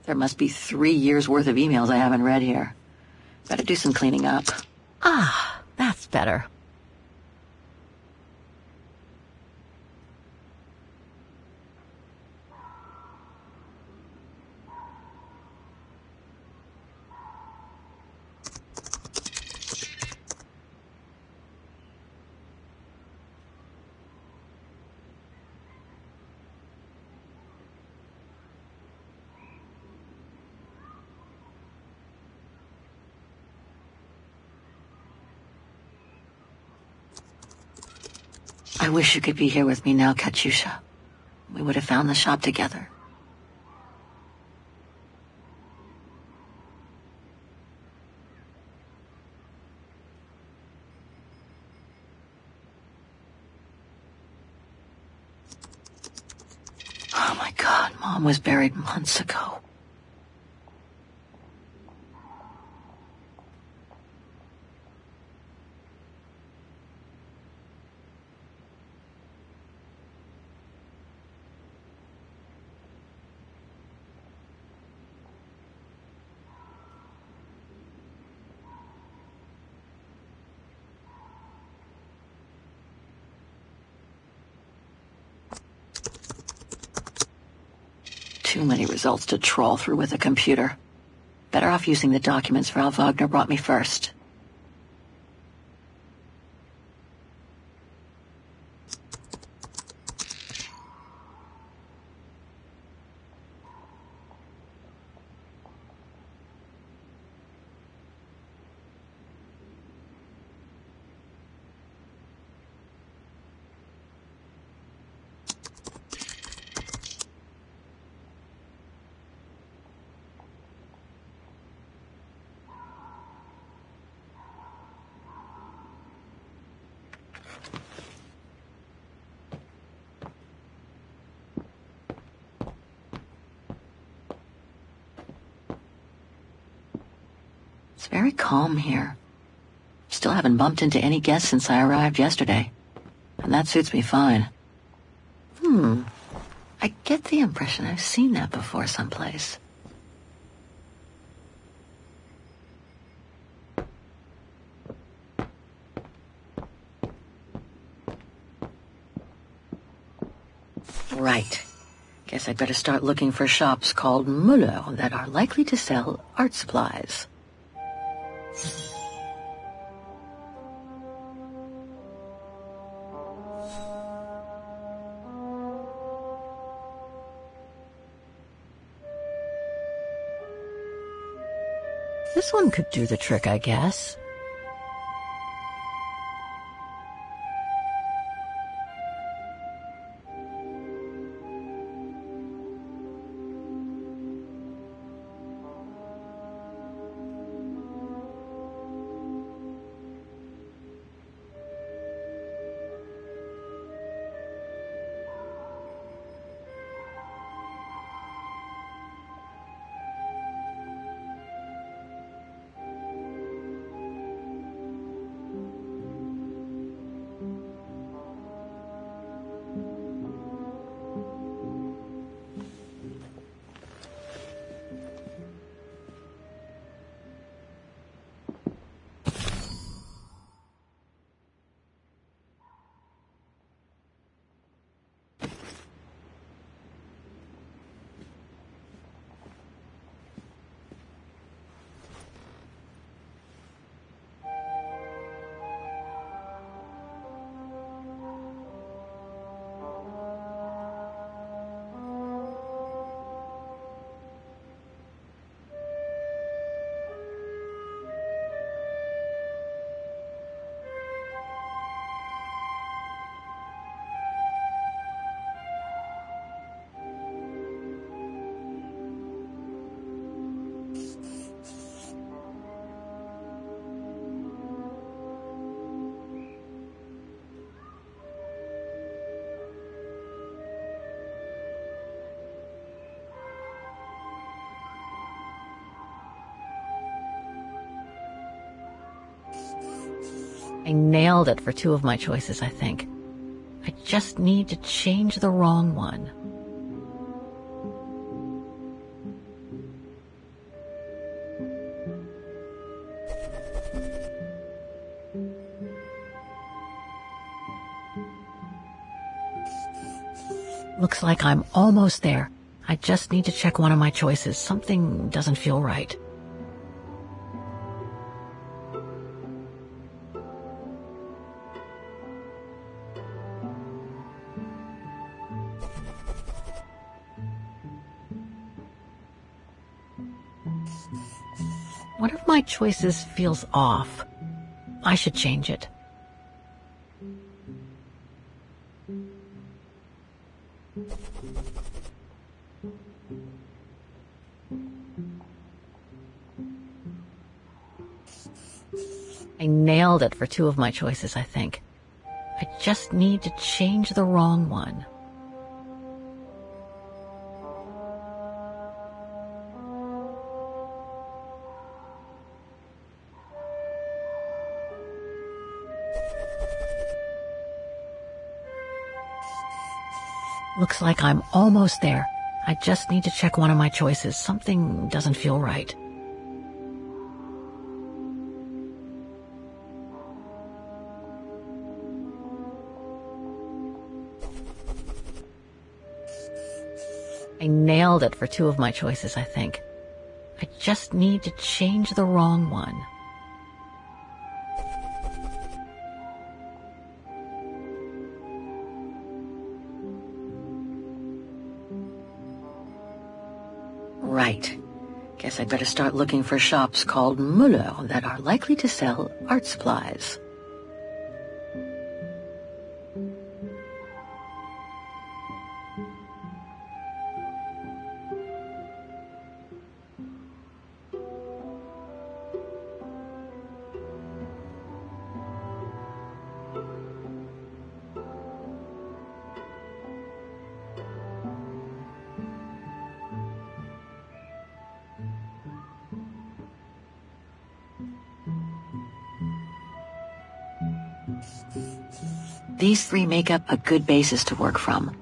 There must be 3 years' worth of emails I haven't read here. Better do some cleaning up. Ah, that's better. I wish you could be here with me now, Katyusha. We would have found the shop together. Oh my God, Mom was buried months ago. Too many results to trawl through with a computer. Better off using the documents Frau Wagner brought me first. It's very calm here. Still haven't bumped into any guests since I arrived yesterday. And that suits me fine. I get the impression I've seen that before someplace. Right. Guess I'd better start looking for shops called Muller that are likely to sell art supplies. This one could do the trick, I guess. I nailed it for two of my choices, I think. I just need to change the wrong one. Looks like I'm almost there. I just need to check one of my choices. Something doesn't feel right. One of my choices feels off. I should change it. I nailed it for two of my choices, I think. I just need to change the wrong one. Looks like I'm almost there. I just need to check one of my choices. Something doesn't feel right. I nailed it for two of my choices, I think. I just need to change the wrong one. Right. Guess I'd better start looking for shops called Muller that are likely to sell art supplies. These 3 make up a good basis to work from.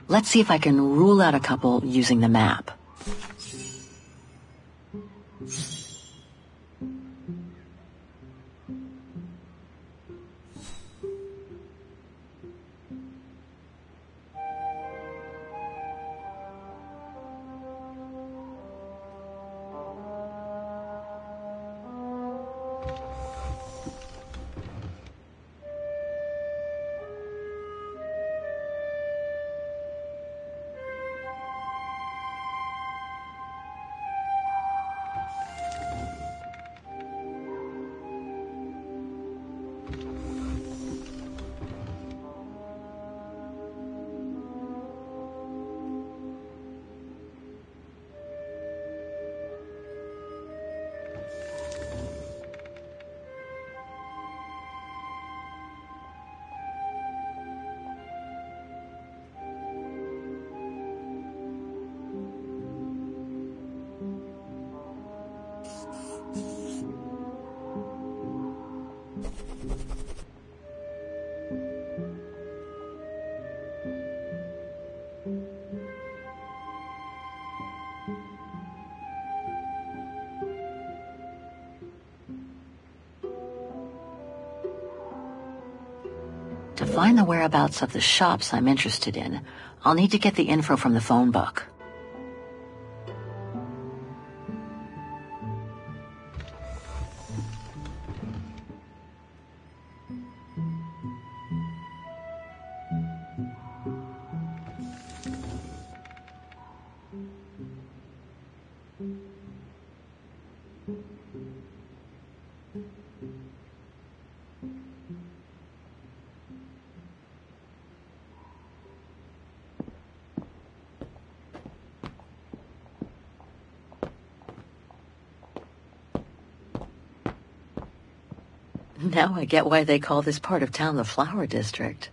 Let's see if I can rule out a couple using the map. To find the whereabouts of the shops I'm interested in, I'll need to get the info from the phone book. Now I get why they call this part of town the Flower District.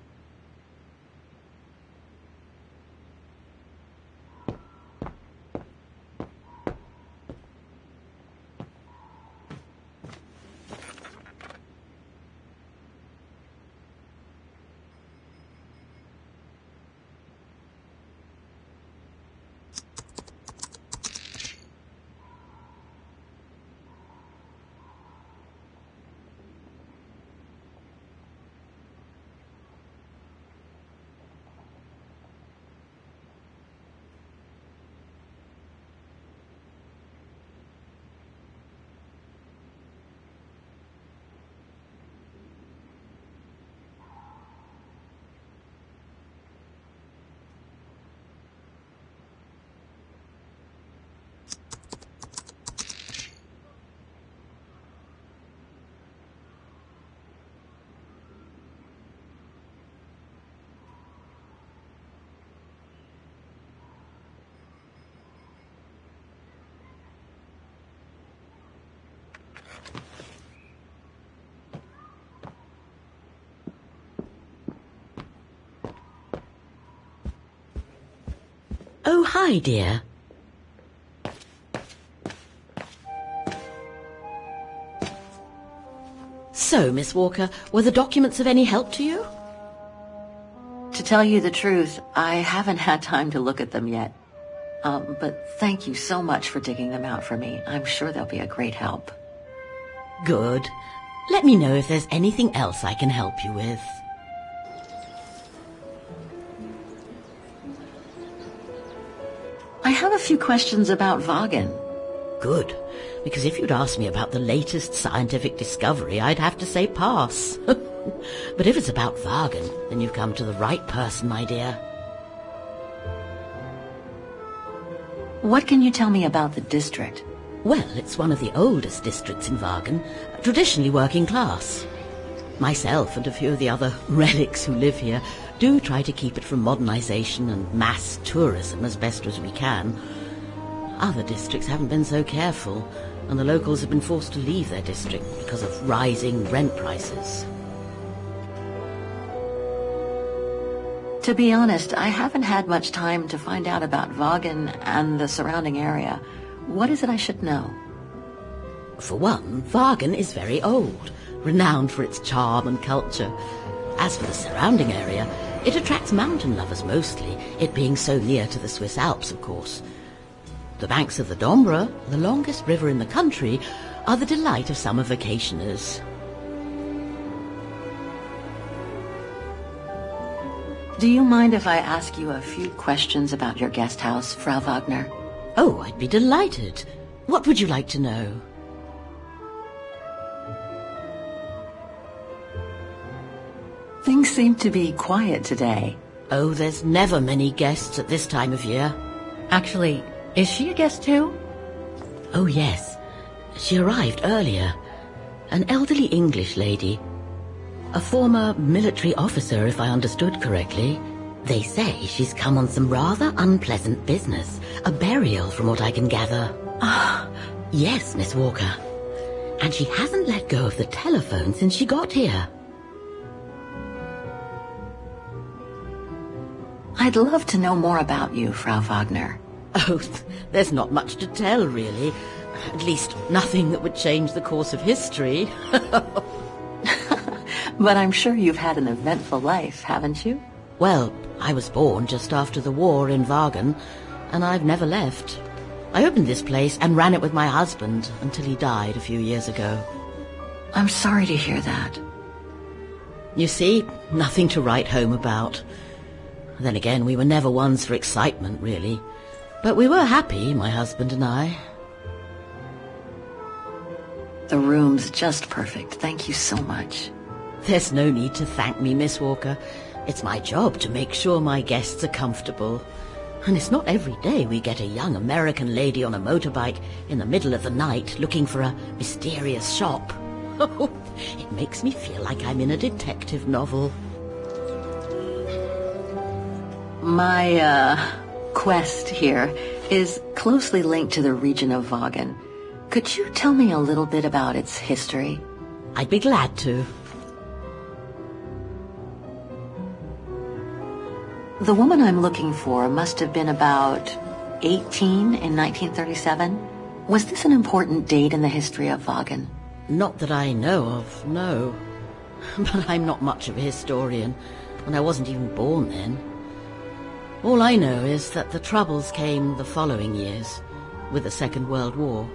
Oh, hi, dear. So, Miss Walker, were the documents of any help to you? To tell you the truth, I haven't had time to look at them yet. But thank you so much for digging them out for me. I'm sure they'll be a great help. Good. Let me know if there's anything else I can help you with. I have a few questions about Vagan. Good, because if you'd asked me about the latest scientific discovery, I'd have to say pass. But if it's about Vagan, then you've come to the right person, my dear. What can you tell me about the district? Well, it's one of the oldest districts in Vagan, traditionally working class. Myself and a few of the other relics who live here do try to keep it from modernization and mass tourism as best as we can. Other districts haven't been so careful, and the locals have been forced to leave their district because of rising rent prices. To be honest, I haven't had much time to find out about Vagan and the surrounding area. What is it I should know? For one, Vagan is very old, renowned for its charm and culture. As for the surrounding area, it attracts mountain lovers mostly, it being so near to the Swiss Alps, of course. The banks of the Dombra, the longest river in the country, are the delight of summer vacationers. Do you mind if I ask you a few questions about your guest house, Frau Wagner? Oh, I'd be delighted. What would you like to know? Things seem to be quiet today. Oh, there's never many guests at this time of year. Actually, is she a guest too? Oh, yes. She arrived earlier. An elderly English lady. A former military officer, if I understood correctly. They say she's come on some rather unpleasant business. A burial, from what I can gather. Ah, yes, Miss Walker. And she hasn't let go of the telephone since she got here. I'd love to know more about you, Frau Wagner. Oh, there's not much to tell, really. At least, nothing that would change the course of history. But I'm sure you've had an eventful life, haven't you? Well, I was born just after the war in Wagen, and I've never left. I opened this place and ran it with my husband until he died a few years ago. I'm sorry to hear that. You see, nothing to write home about. Then again, we were never ones for excitement, really. But we were happy, my husband and I. The room's just perfect. Thank you so much. There's no need to thank me, Miss Walker. It's my job to make sure my guests are comfortable. And it's not every day we get a young American lady on a motorbike in the middle of the night looking for a mysterious shop. It makes me feel like I'm in a detective novel. My, quest here is closely linked to the region of Wagen. Could you tell me a little bit about its history? I'd be glad to. The woman I'm looking for must have been about 18 in 1937. Was this an important date in the history of Wagen? Not that I know of, no. But I'm not much of a historian, and I wasn't even born then. All I know is that the Troubles came the following years, with the Second World War.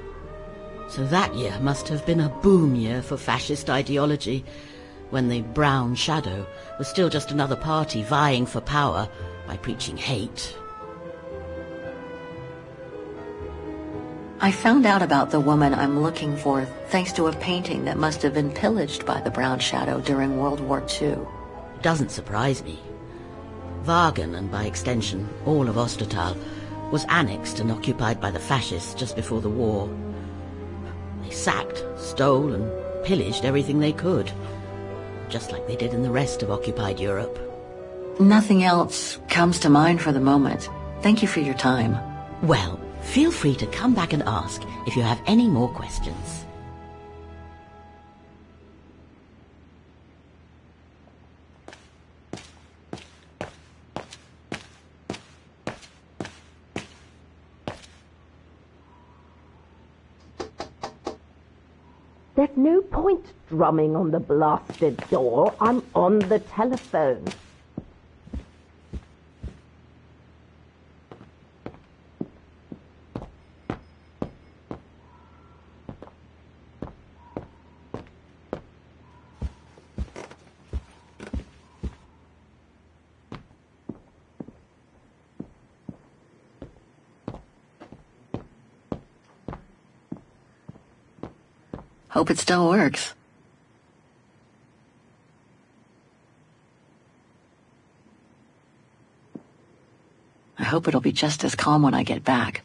So that year must have been a boom year for fascist ideology, when the Brown Shadow was still just another party vying for power by preaching hate. I found out about the woman I'm looking for thanks to a painting that must have been pillaged by the Brown Shadow during World War II. Doesn't surprise me. Wagen, and by extension all of Ostertal, was annexed and occupied by the fascists just before the war. They sacked, stole and pillaged everything they could, just like they did in the rest of occupied Europe. Nothing else comes to mind for the moment. Thank you for your time. Well, feel free to come back and ask if you have any more questions. There's no point drumming on the blasted door. I'm on the telephone. Hope it still works. I hope it'll be just as calm when I get back.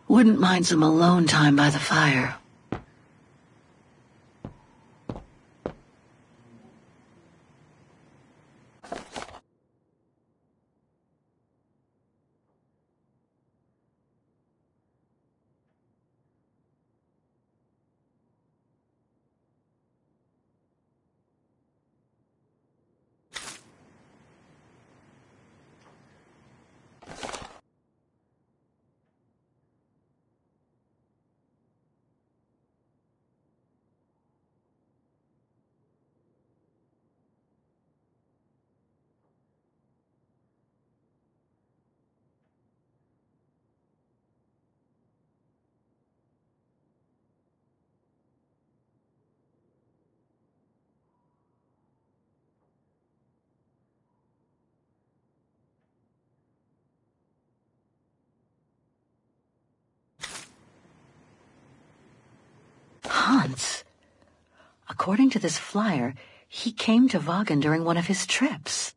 Wouldn't mind some alone time by the fire. months. According to this flyer, he came to Vaughan during one of his trips.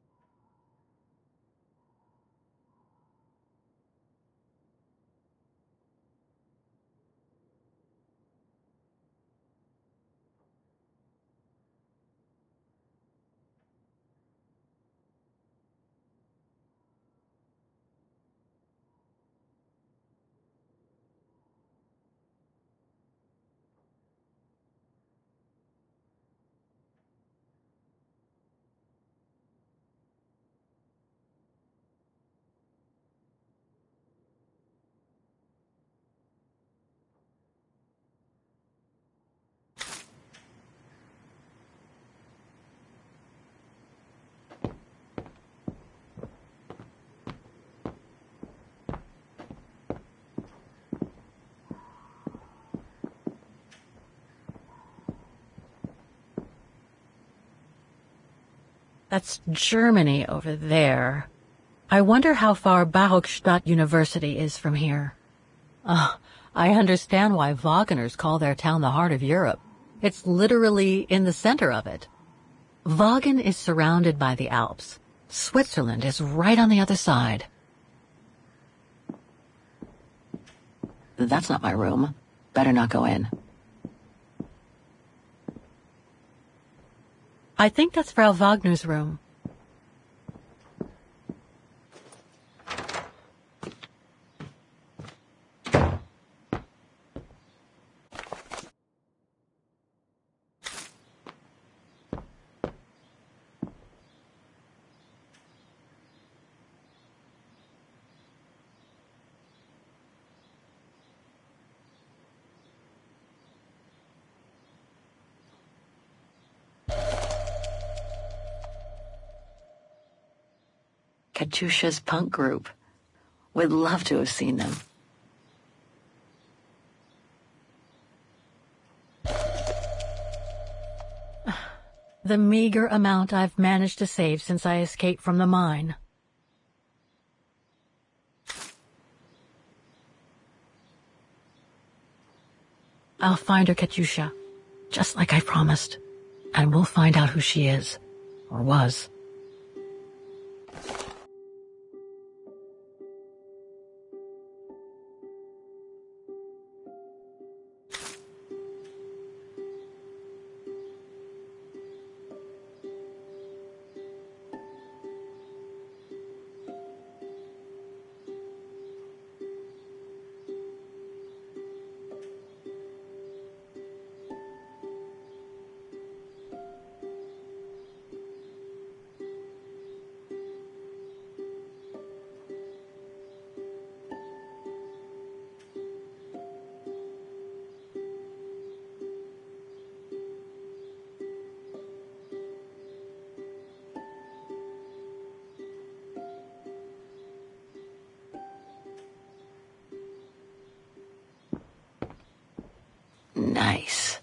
That's Germany over there. I wonder how far Bauhauptstadt University is from here. I understand why Wagners call their town the heart of Europe. It's literally in the center of it. Vaughan is surrounded by the Alps. Switzerland is right on the other side. That's not my room. Better not go in. I think that's Frau Wagner's room. Katusha's punk group. Would love to have seen them. The meager amount I've managed to save since I escaped from the mine. I'll find her, Katusha, just like I promised, and we'll find out who she is, or was. Nice.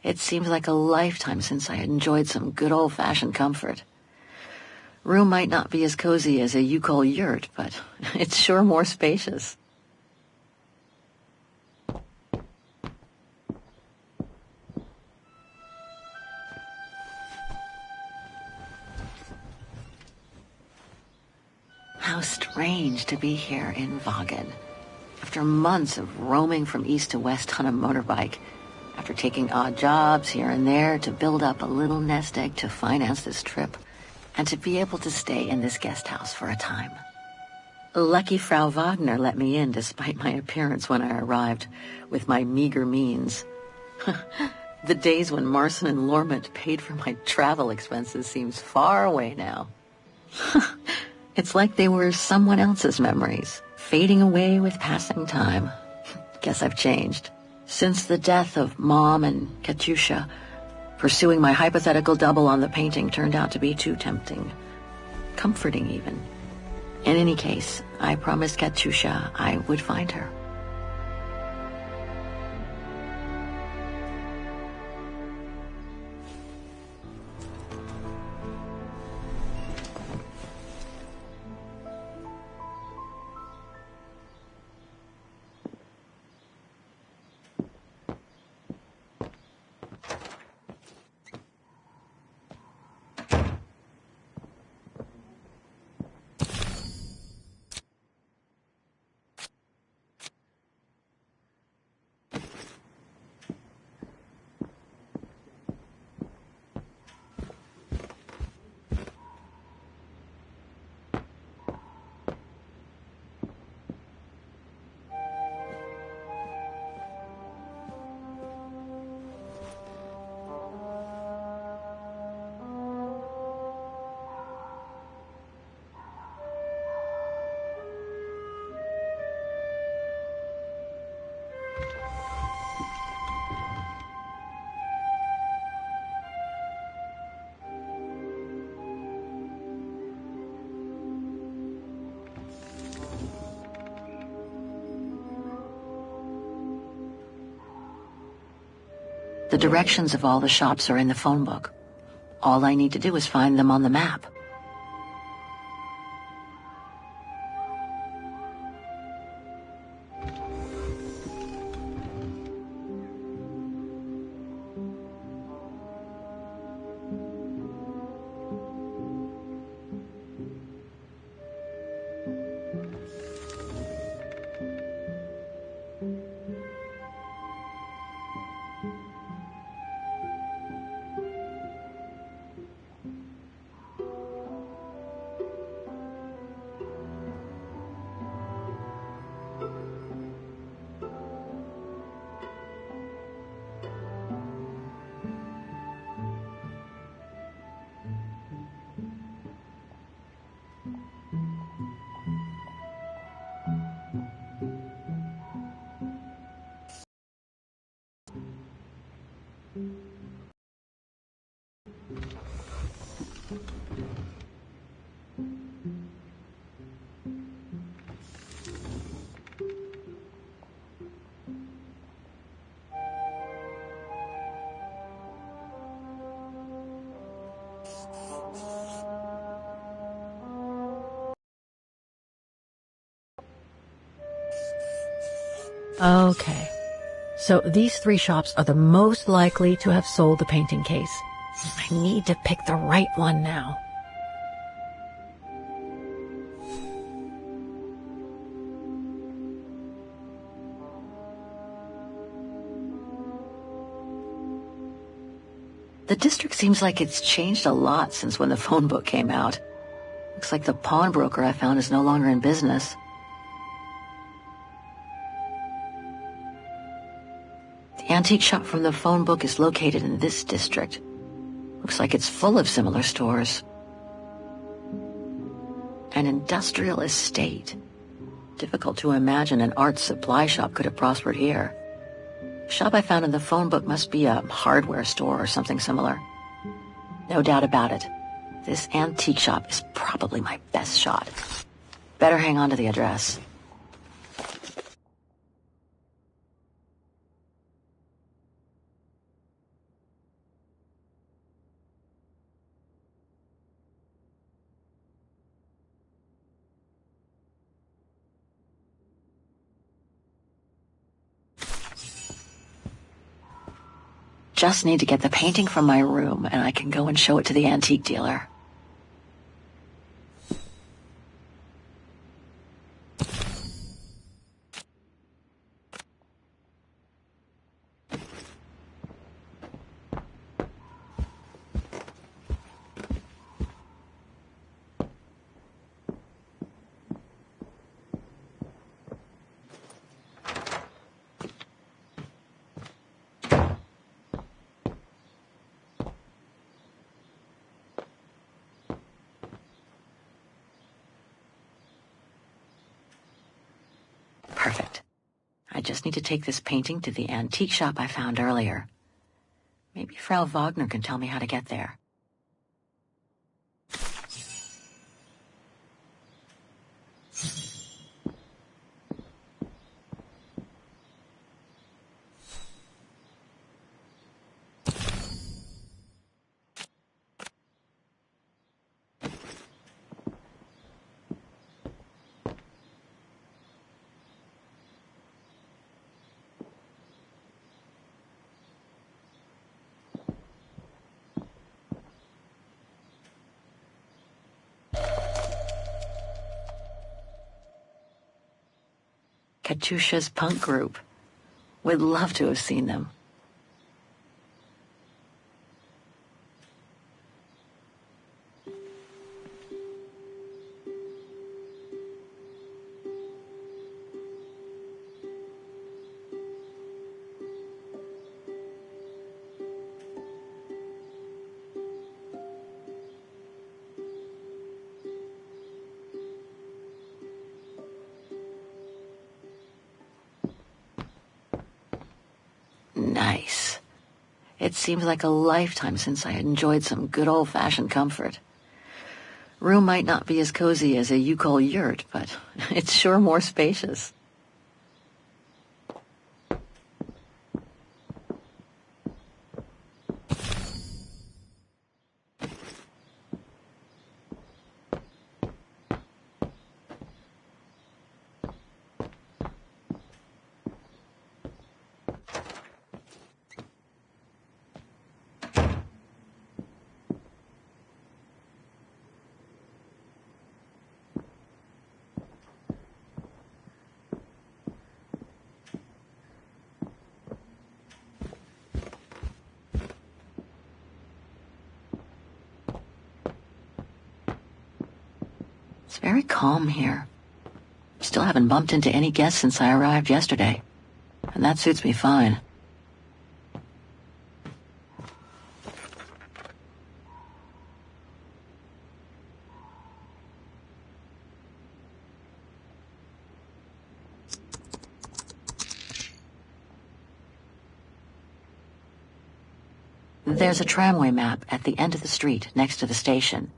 It seems like a lifetime since I enjoyed some good old-fashioned comfort. Room might not be as cozy as a you-call yurt, but it's sure more spacious. How strange to be here in Vaughan. After months of roaming from east to west on a motorbike, after taking odd jobs here and there to build up a little nest egg to finance this trip, and to be able to stay in this guest house for a time. Lucky Frau Wagner let me in despite my appearance when I arrived, with my meager means. The days when Marson and Lormont paid for my travel expenses seems far away now. It's like they were someone else's memories, fading away with passing time. Guess I've changed. Since the death of Mom and Katusha, pursuing my hypothetical double on the painting turned out to be too tempting. Comforting, even. In any case, I promised Katusha I would find her. The directions of all the shops are in the phone book. All I need to do is find them on the map. Okay. So these 3 shops are the most likely to have sold the painting case. I need to pick the right one now. The district seems like it's changed a lot since when the phone book came out. Looks like the pawnbroker I found is no longer in business. The antique shop from the phone book is located in this district. Looks like it's full of similar stores. An industrial estate. Difficult to imagine an art supply shop could have prospered here. The shop I found in the phone book must be a hardware store or something similar. No doubt about it. This antique shop is probably my best shot. Better hang on to the address. Just need to get the painting from my room, and I can go and show it to the antique dealer. Perfect. I just need to take this painting to the antique shop I found earlier. Maybe Frau Wagner can tell me how to get there. Katusha's punk group. Would love to have seen them. Nice. It seems like a lifetime since I enjoyed some good old-fashioned comfort. Room might not be as cozy as a you call yurt, but it's sure more spacious. Very calm here. Still haven't bumped into any guests since I arrived yesterday. And that suits me fine. There's a tramway map at the end of the street next to the station.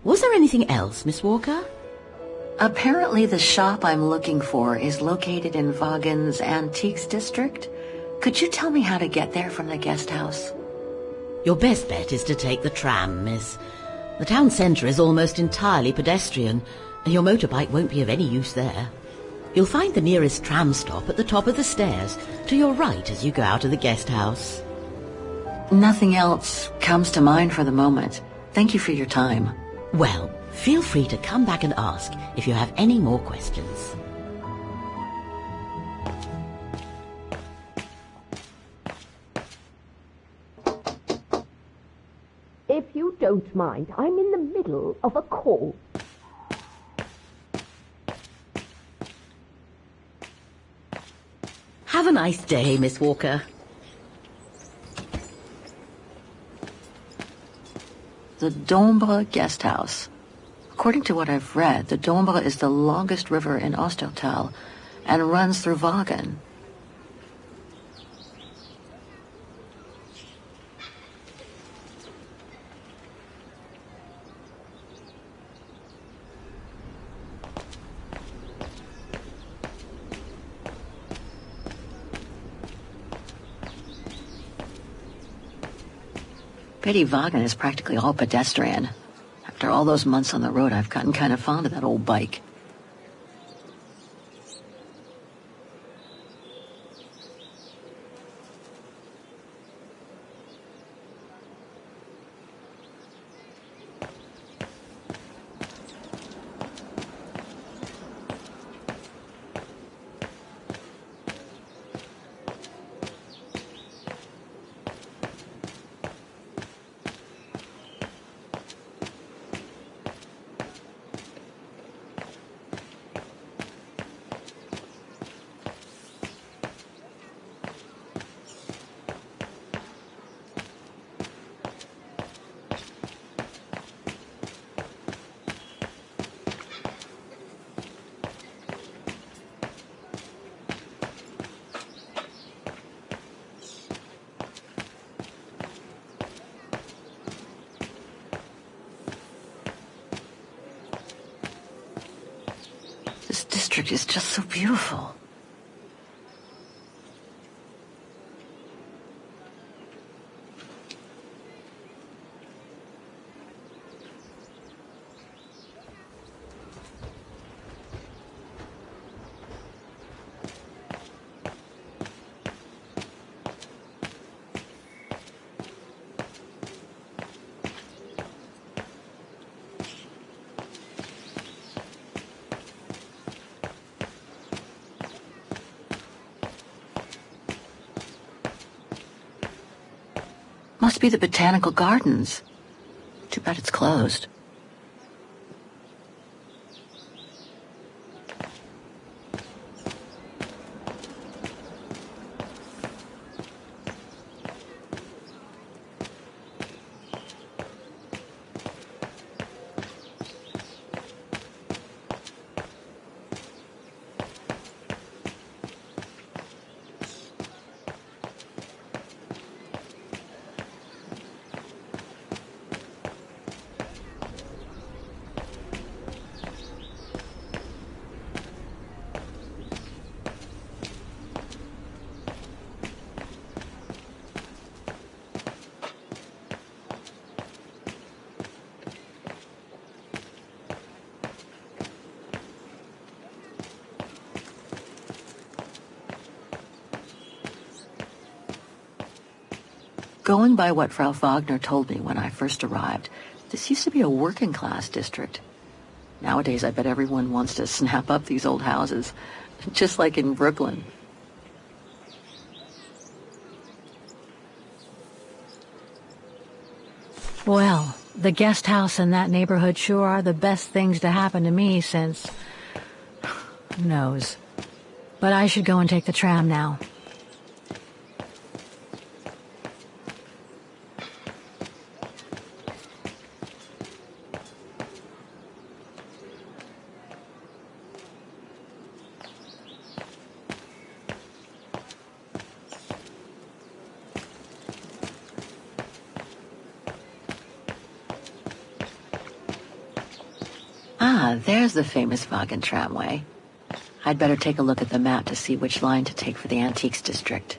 Was there anything else, Miss Walker? Apparently the shop I'm looking for is located in Vaughan's Antiques District. Could you tell me how to get there from the guest house? Your best bet is to take the tram, miss. The town centre is almost entirely pedestrian, and your motorbike won't be of any use there. You'll find the nearest tram stop at the top of the stairs, to your right as you go out of the guest house. Nothing else comes to mind for the moment. Thank you for your time. Well, feel free to come back and ask if you have any more questions. If you don't mind, I'm in the middle of a call. Have a nice day, Miss Walker. The Dombre Guest House. According to what I've read, the Dombre is the longest river in Ostertal and runs through Vaughan. Pity Vaughan is practically all pedestrian. After all those months on the road, I've gotten kind of fond of that old bike. This district is just so beautiful. Must be the Botanical Gardens. Too bad it's closed. Going by what Frau Wagner told me when I first arrived, this used to be a working-class district. Nowadays, I bet everyone wants to snap up these old houses, just like in Brooklyn. Well, the guest house in that neighborhood sure are the best things to happen to me since... who knows. But I should go and take the tram now. Ah, there's the famous Wagen tramway. I'd better take a look at the map to see which line to take for the Antiques District.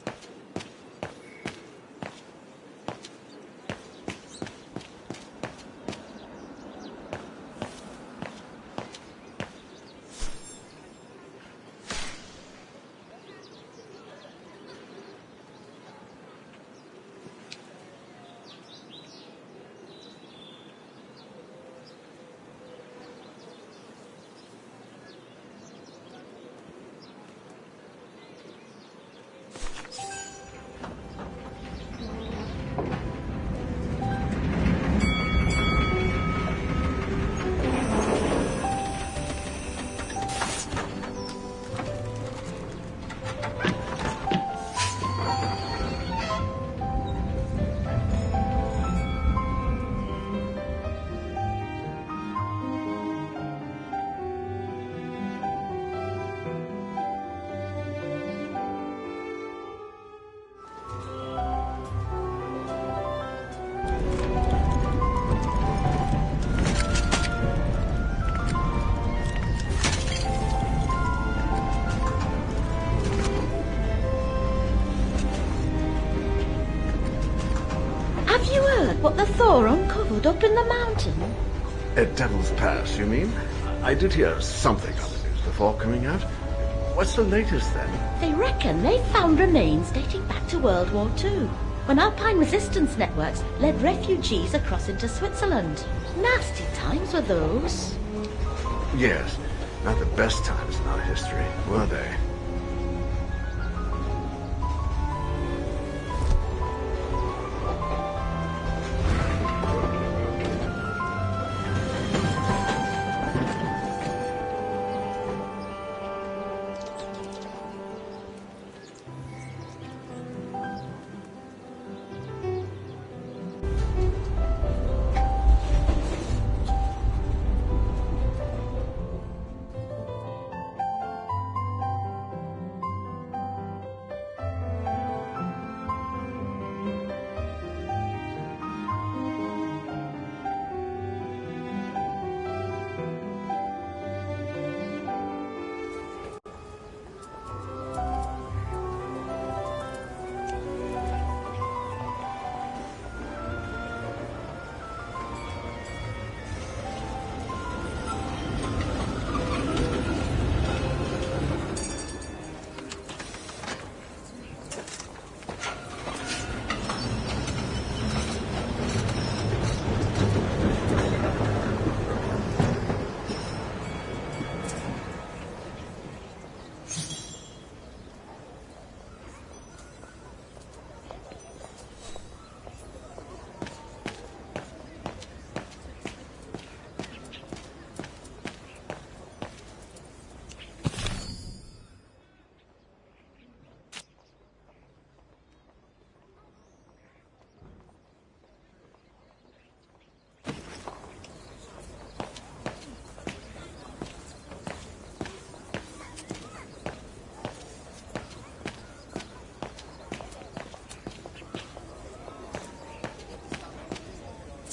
What the Thor uncovered up in the mountain? At Devil's Pass, you mean? I did hear something on the news before coming out. What's the latest then? They reckon they've found remains dating back to World War II, when Alpine resistance networks led refugees across into Switzerland. Nasty times were those. Yes, not the best times in our history, were they?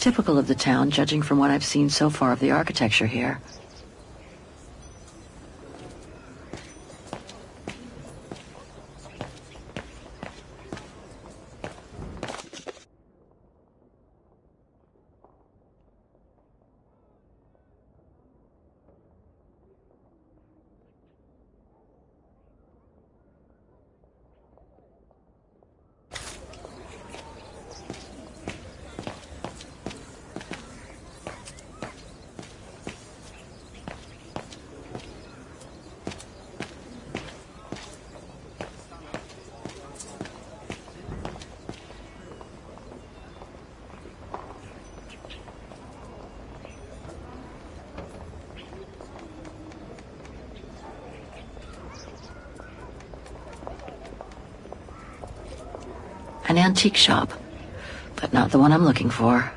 Typical of the town, judging from what I've seen so far of the architecture here. an antique shop, but not the one I'm looking for.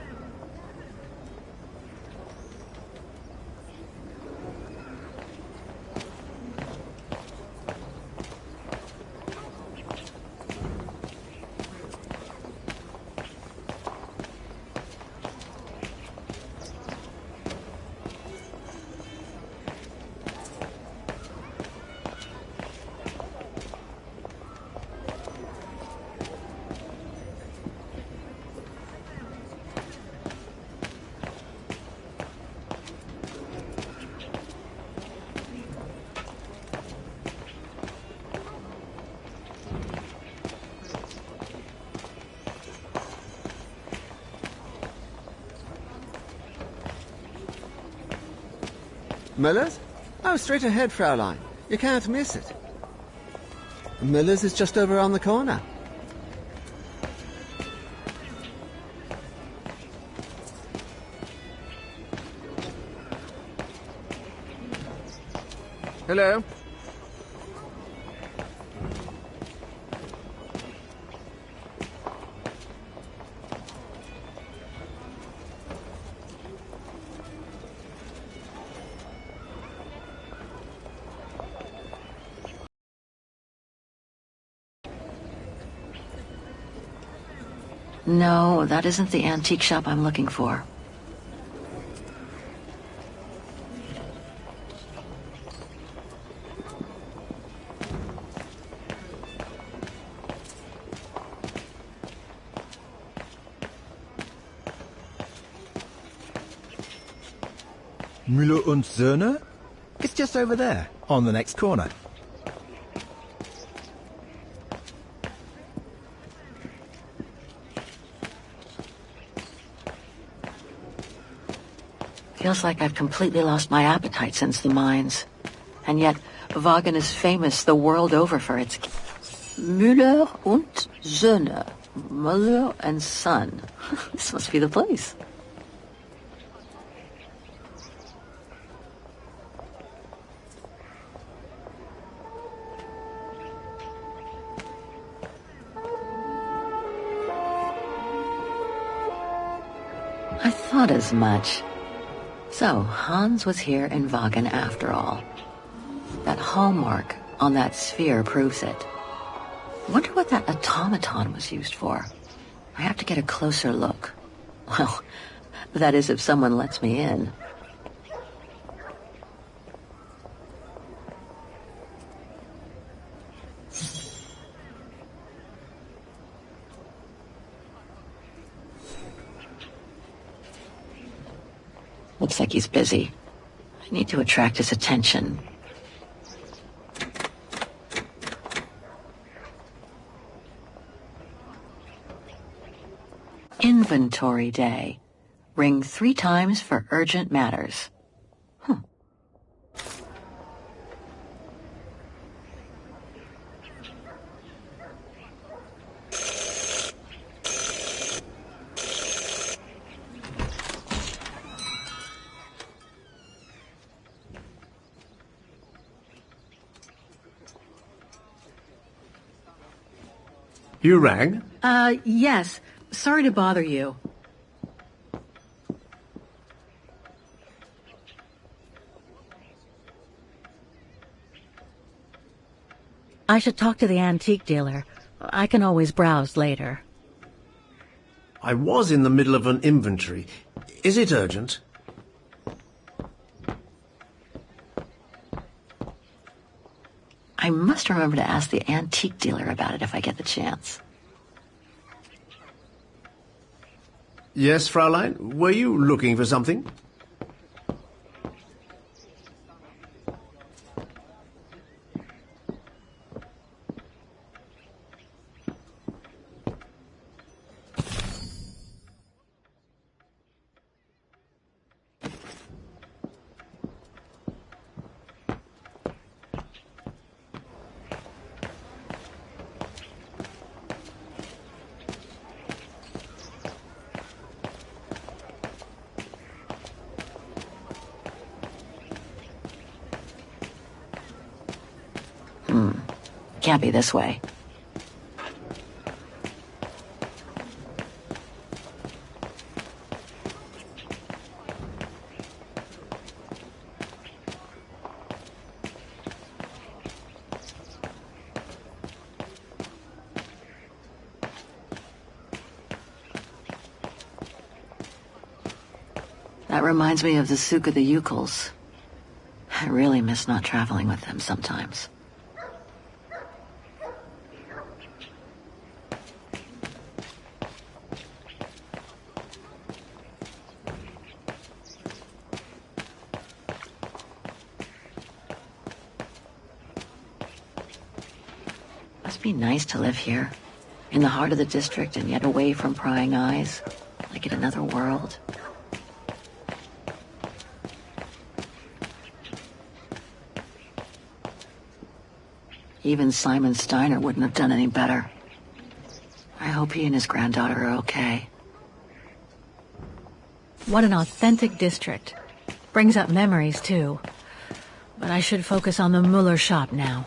Miller's? Oh, straight ahead, Fraulein. You can't miss it. Miller's is just over on the corner. Hello? No, that isn't the antique shop I'm looking for. Müller und Söhne? It's just over there, on the next corner. Feels like I've completely lost my appetite since the mines. And yet, Wagen is famous the world over for its... Müller und Söhne. Müller and Son. This must be the place. I thought as much. So, Hans was here in Wagen after all. That hallmark on that sphere proves it. Wonder what that automaton was used for. I have to get a closer look. Well, that is if someone lets me in. Looks like he's busy. I need to attract his attention. Inventory day. Ring 3 times for urgent matters. You rang? Yes. Sorry to bother you. I should talk to the antique dealer. I can always browse later. I was in the middle of an inventory. Is it urgent? I must remember to ask the antique dealer about it if I get the chance. Yes, Fraulein? Were you looking for something? Can't be this way. That reminds me of the Souk of the Ukels. I really miss not traveling with them sometimes. Must be nice to live here, in the heart of the district and yet away from prying eyes, like in another world. Even Simon Steiner wouldn't have done any better. I hope he and his granddaughter are okay. What an authentic district. Brings up memories, too. But I should focus on the Muller shop now.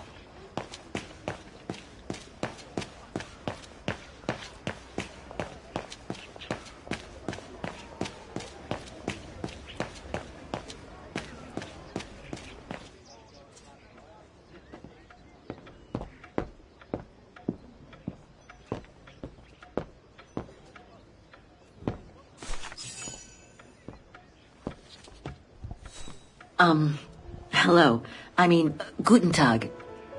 Hello. I mean, guten Tag.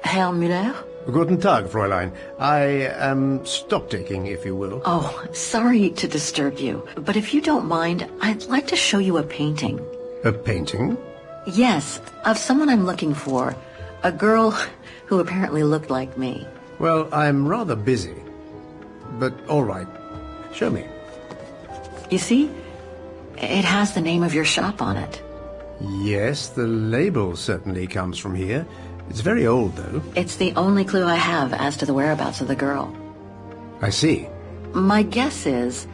Herr Müller? Guten Tag, Fräulein. I am stock-taking, if you will. Oh, sorry to disturb you, but if you don't mind, I'd like to show you a painting. A painting? Yes, of someone I'm looking for. A girl who apparently looked like me. Well, I'm rather busy. But all right. Show me. You see? It has the name of your shop on it. Yes, the label certainly comes from here. It's very old, though. It's the only clue I have as to the whereabouts of the girl. I see. My guess is,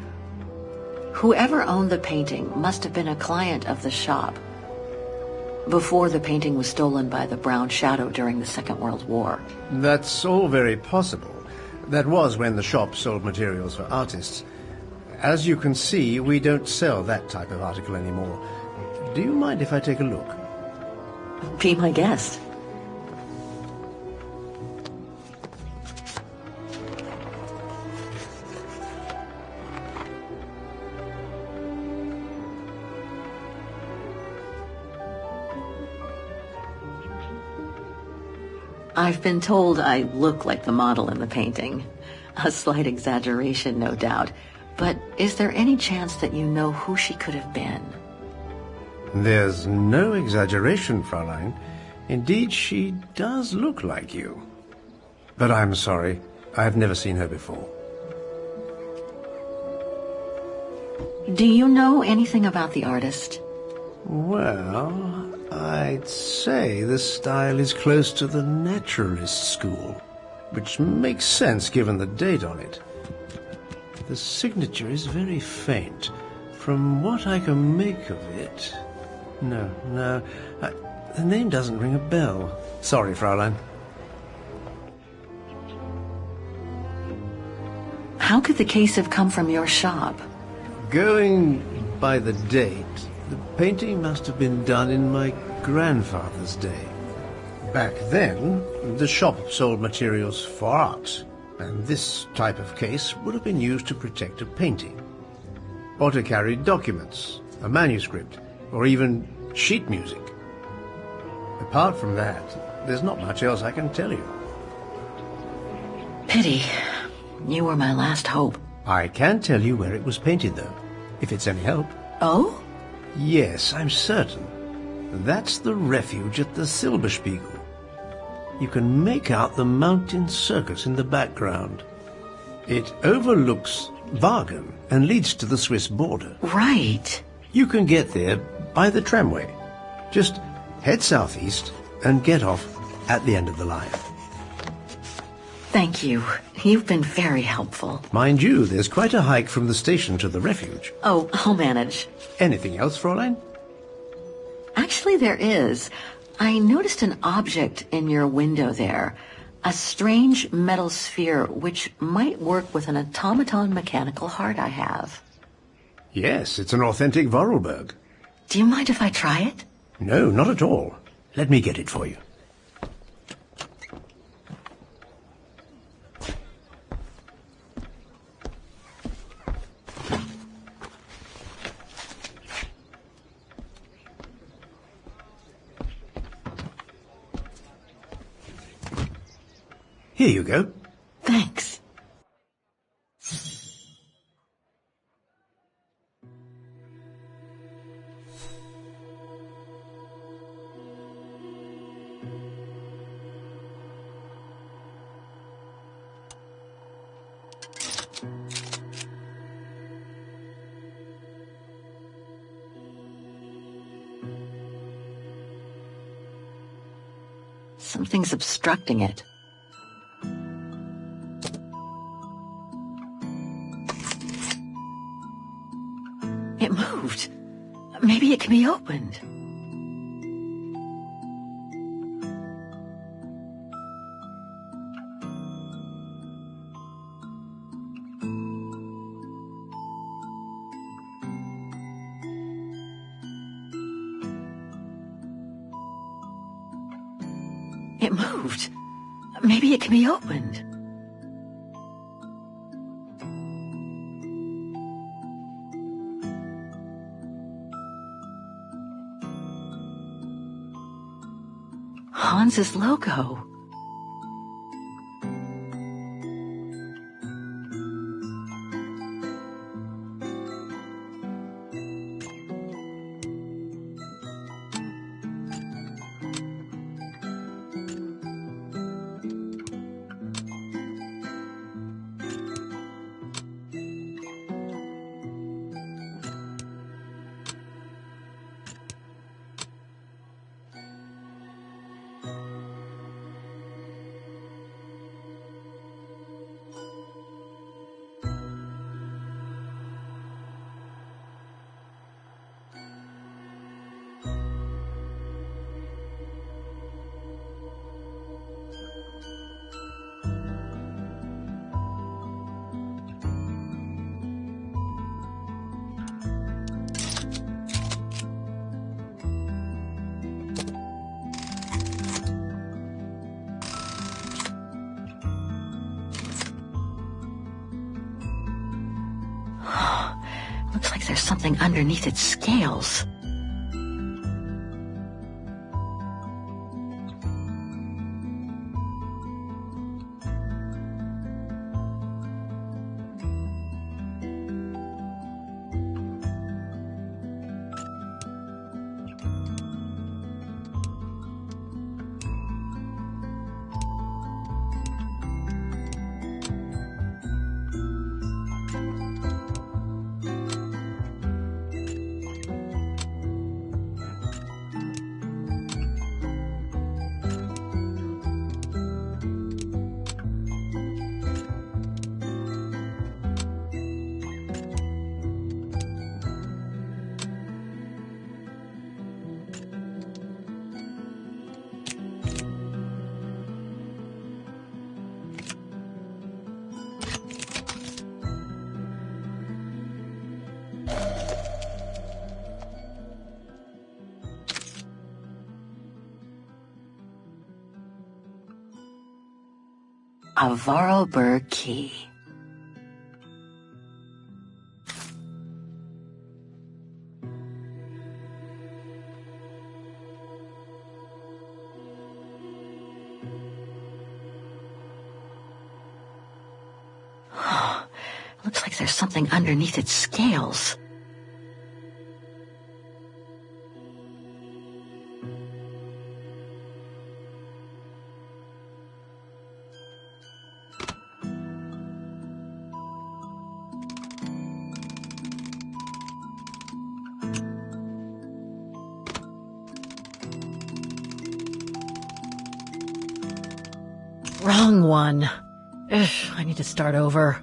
whoever owned the painting must have been a client of the shop before the painting was stolen by the Brown Shadow during the Second World War. That's all very possible. That was when the shop sold materials for artists. As you can see, we don't sell that type of article anymore. Do you mind if I take a look? Be my guest. I've been told I look like the model in the painting. A slight exaggeration, no doubt. But is there any chance that you know who she could have been? There's no exaggeration, Fräulein. Indeed, she does look like you. But I'm sorry, I've never seen her before. Do you know anything about the artist? Well, I'd say the style is close to the Naturalist school, which makes sense given the date on it. The signature is very faint. From what I can make of it... No, the name doesn't ring a bell. Sorry, Fräulein. How could the case have come from your shop? Going by the date, the painting must have been done in my grandfather's day. Back then, the shop sold materials for art, and this type of case would have been used to protect a painting. Or to carry documents, a manuscript, or even sheet music. Apart from that, there's not much else I can tell you. Pity. You were my last hope. I can tell you where it was painted, though, if it's any help. Oh? Yes, I'm certain. That's the refuge at the Silberspiegel. You can make out the mountain circus in the background. It overlooks Wagen and leads to the Swiss border. Right. You can get there by the tramway. Just head southeast and get off at the end of the line. Thank you. You've been very helpful. Mind you, there's quite a hike from the station to the refuge. Oh, I'll manage. Anything else, Fräulein? Actually, there is. I noticed an object in your window there. A strange metal sphere which might work with an automaton mechanical heart I have. Yes, it's an authentic Vorarlberg. Do you mind if I try it? No, not at all. Let me get it for you. Here you go. Thanks. Something's obstructing it. It moved. Maybe it can be opened. It moved. Maybe it can be opened. Hans's logo. Looks like there's something underneath its scales. A Vorarlberg key. Looks like there's something underneath its scales. Wrong one. Ugh, I need to start over.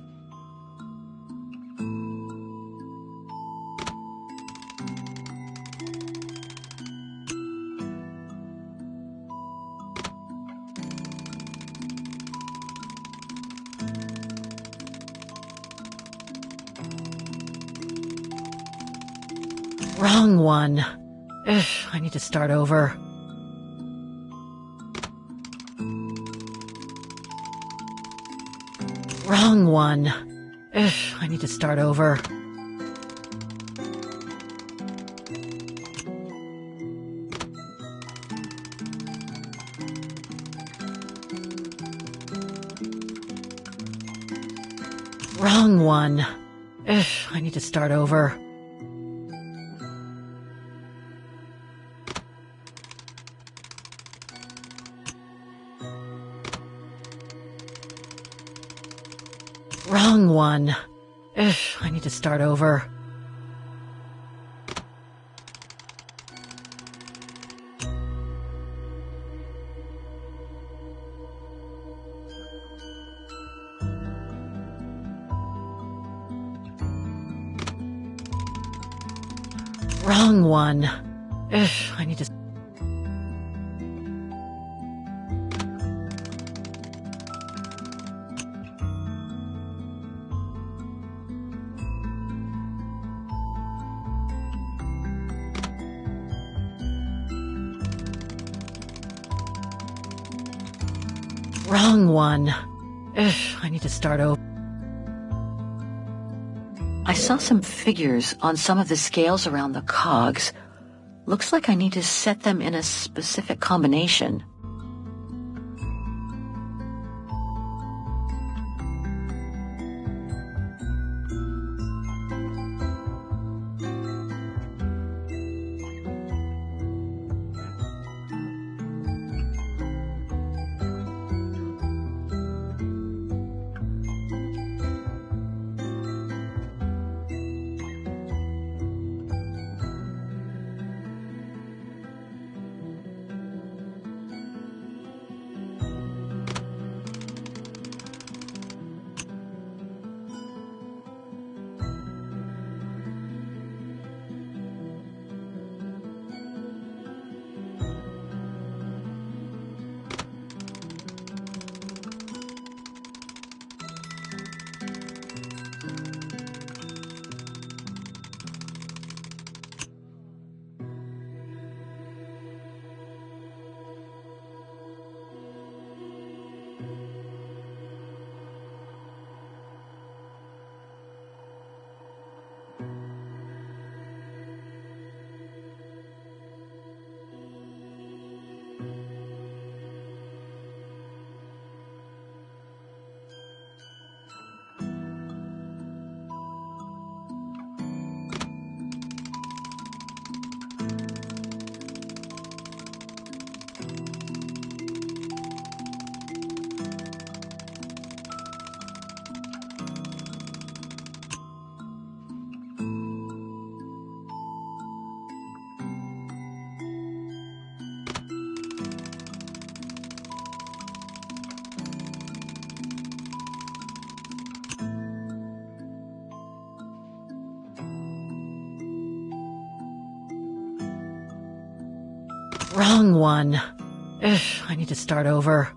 Wrong one. Ugh, I need to start over. Wrong one. Ugh, I need to start over. Wrong one. Ugh, I need to start over. Wrong one. Ugh, I need to start over. Wrong one. Ugh, I need to... Wrong one. Ugh, I need to start over. I saw some figures on some of the scales around the cogs. Looks like I need to set them in a specific combination. Wrong one. Ugh, I need to start over.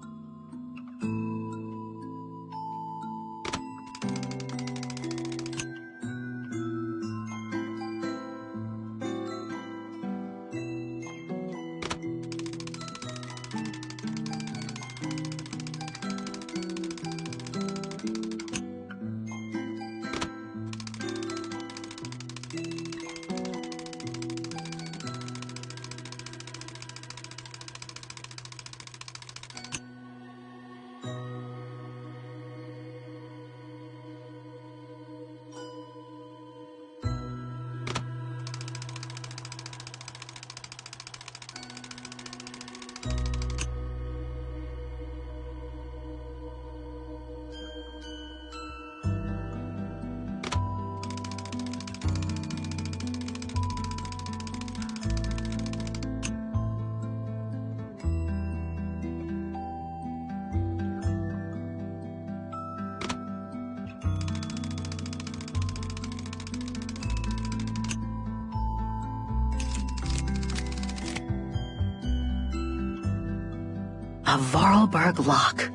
A Vorarlberg lock.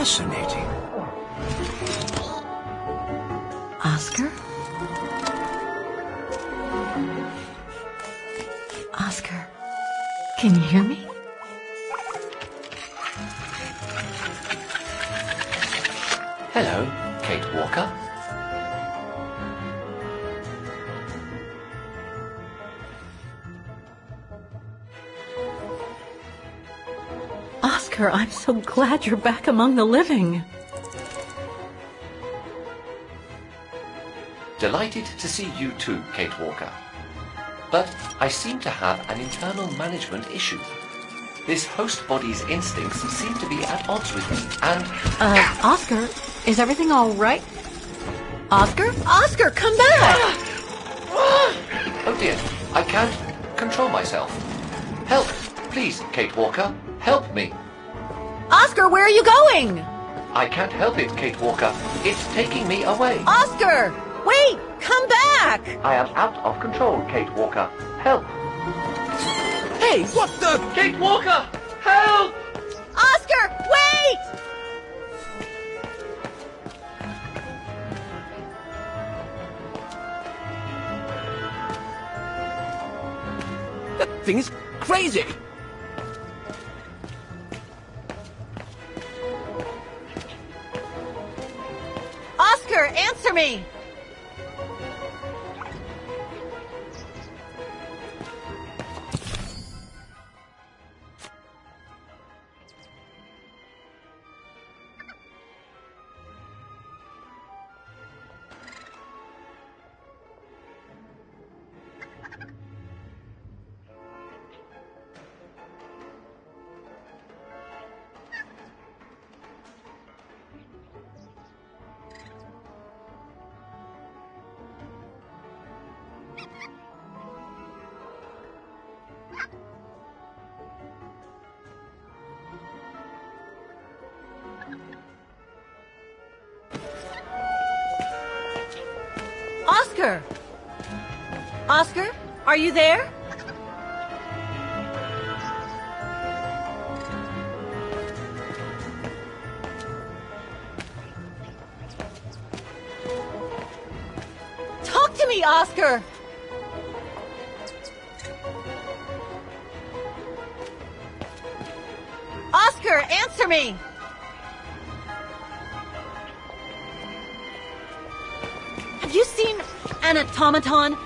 Fascinating. Oscar? Oscar, can you hear me? Hello, Kate Walker. Oscar, I'm so glad you're back among the living. Delighted to see you too, Kate Walker. But I seem to have an internal management issue. This host body's instincts seem to be at odds with me, and... Oscar, is everything all right? Oscar? Oscar, come back! Oh dear, I can't control myself. Help, please, Kate Walker. Help me. Oscar, where are you going? I can't help it, Kate Walker. It's taking me away. Oscar! Wait! Come back! I am out of control, Kate Walker. Help! Hey, what the... Kate Walker! Help! Oscar, wait! That thing is crazy! Oscar, answer me! Oscar! Oscar, are you there? Talk to me, Oscar! Oscar, answer me! Have you seen an automaton?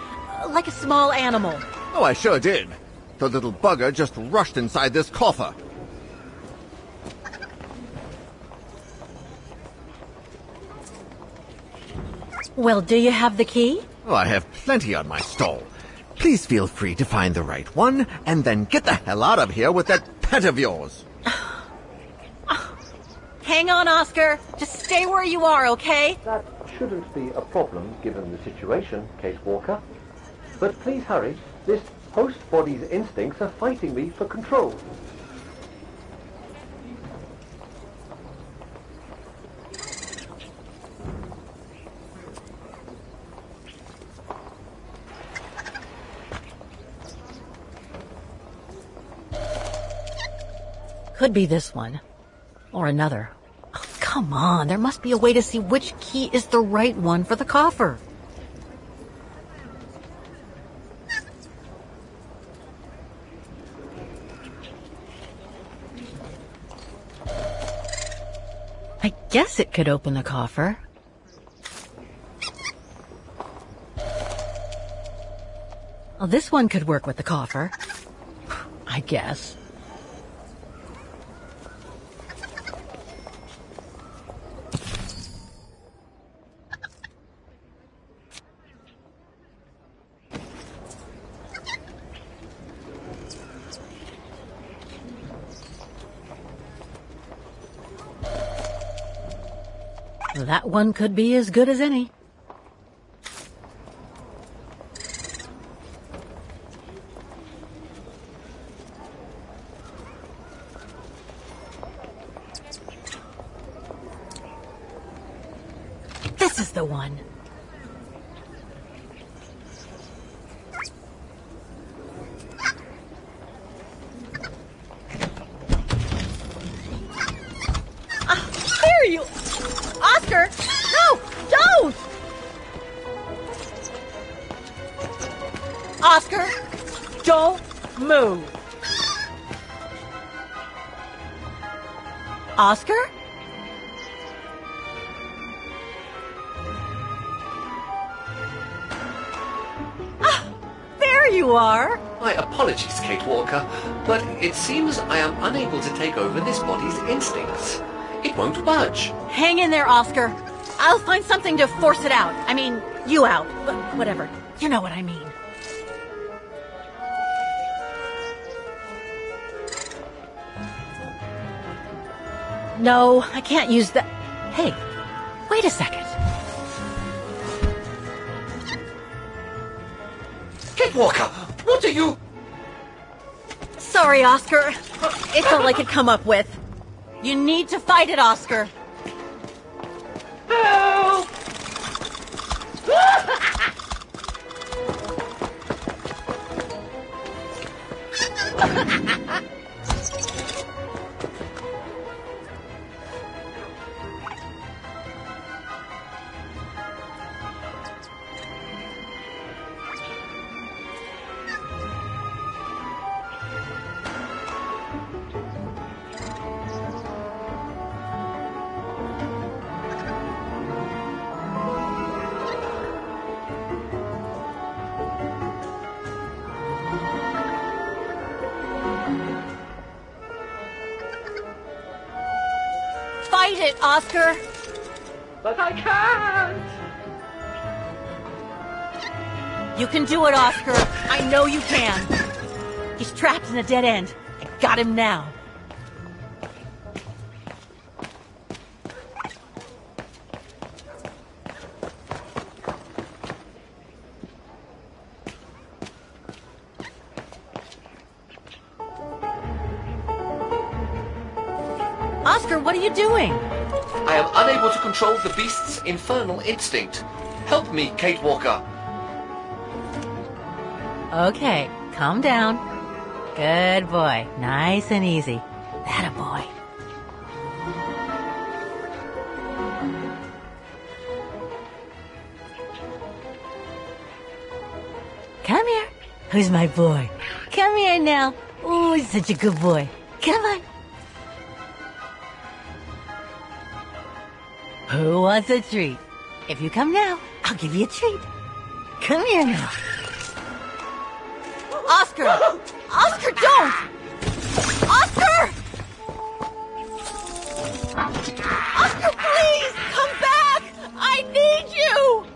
Like a small animal. Oh, I sure did. The little bugger just rushed inside this coffer. Well, do you have the key? Oh, I have plenty on my stall. Please feel free to find the right one, and then get the hell out of here with that pet of yours. Hang on, Oscar. Just stay where you are, okay? That shouldn't be a problem given the situation, Kate Walker. But please hurry. This host body's instincts are fighting me for control. Could be this one. Or another. Oh, come on, there must be a way to see which key is the right one for the coffer. I guess it could open the coffer. Well, this one could work with the coffer. I guess. That one could be as good as any. This is the one. Oscar, don't move. Oscar? Ah, there you are. My apologies, Kate Walker, but it seems I am unable to take over this body's instincts. It won't budge. Hang in there, Oscar. I'll find something to force it out. I mean, you out. Whatever. You know what I mean. No, I can't use that. Hey, wait a second. Kate Walker, what are you... Sorry, Oscar. It's all I could come up with. You need to fight it, Oscar. Help! Fight it, Oscar! But I can't! You can do it, Oscar. I know you can. He's trapped in a dead end. I got him now. Oscar, what are you doing? I am unable to control the beast's infernal instinct. Help me, Kate Walker. Okay, calm down. Good boy. Nice and easy. That a boy. Come here. Who's my boy? Come here now. Oh, he's such a good boy. Come on. Who wants a treat? If you come now, I'll give you a treat. Come here now. Oscar! Oscar, don't! Oscar! Oscar, please! Come back! I need you!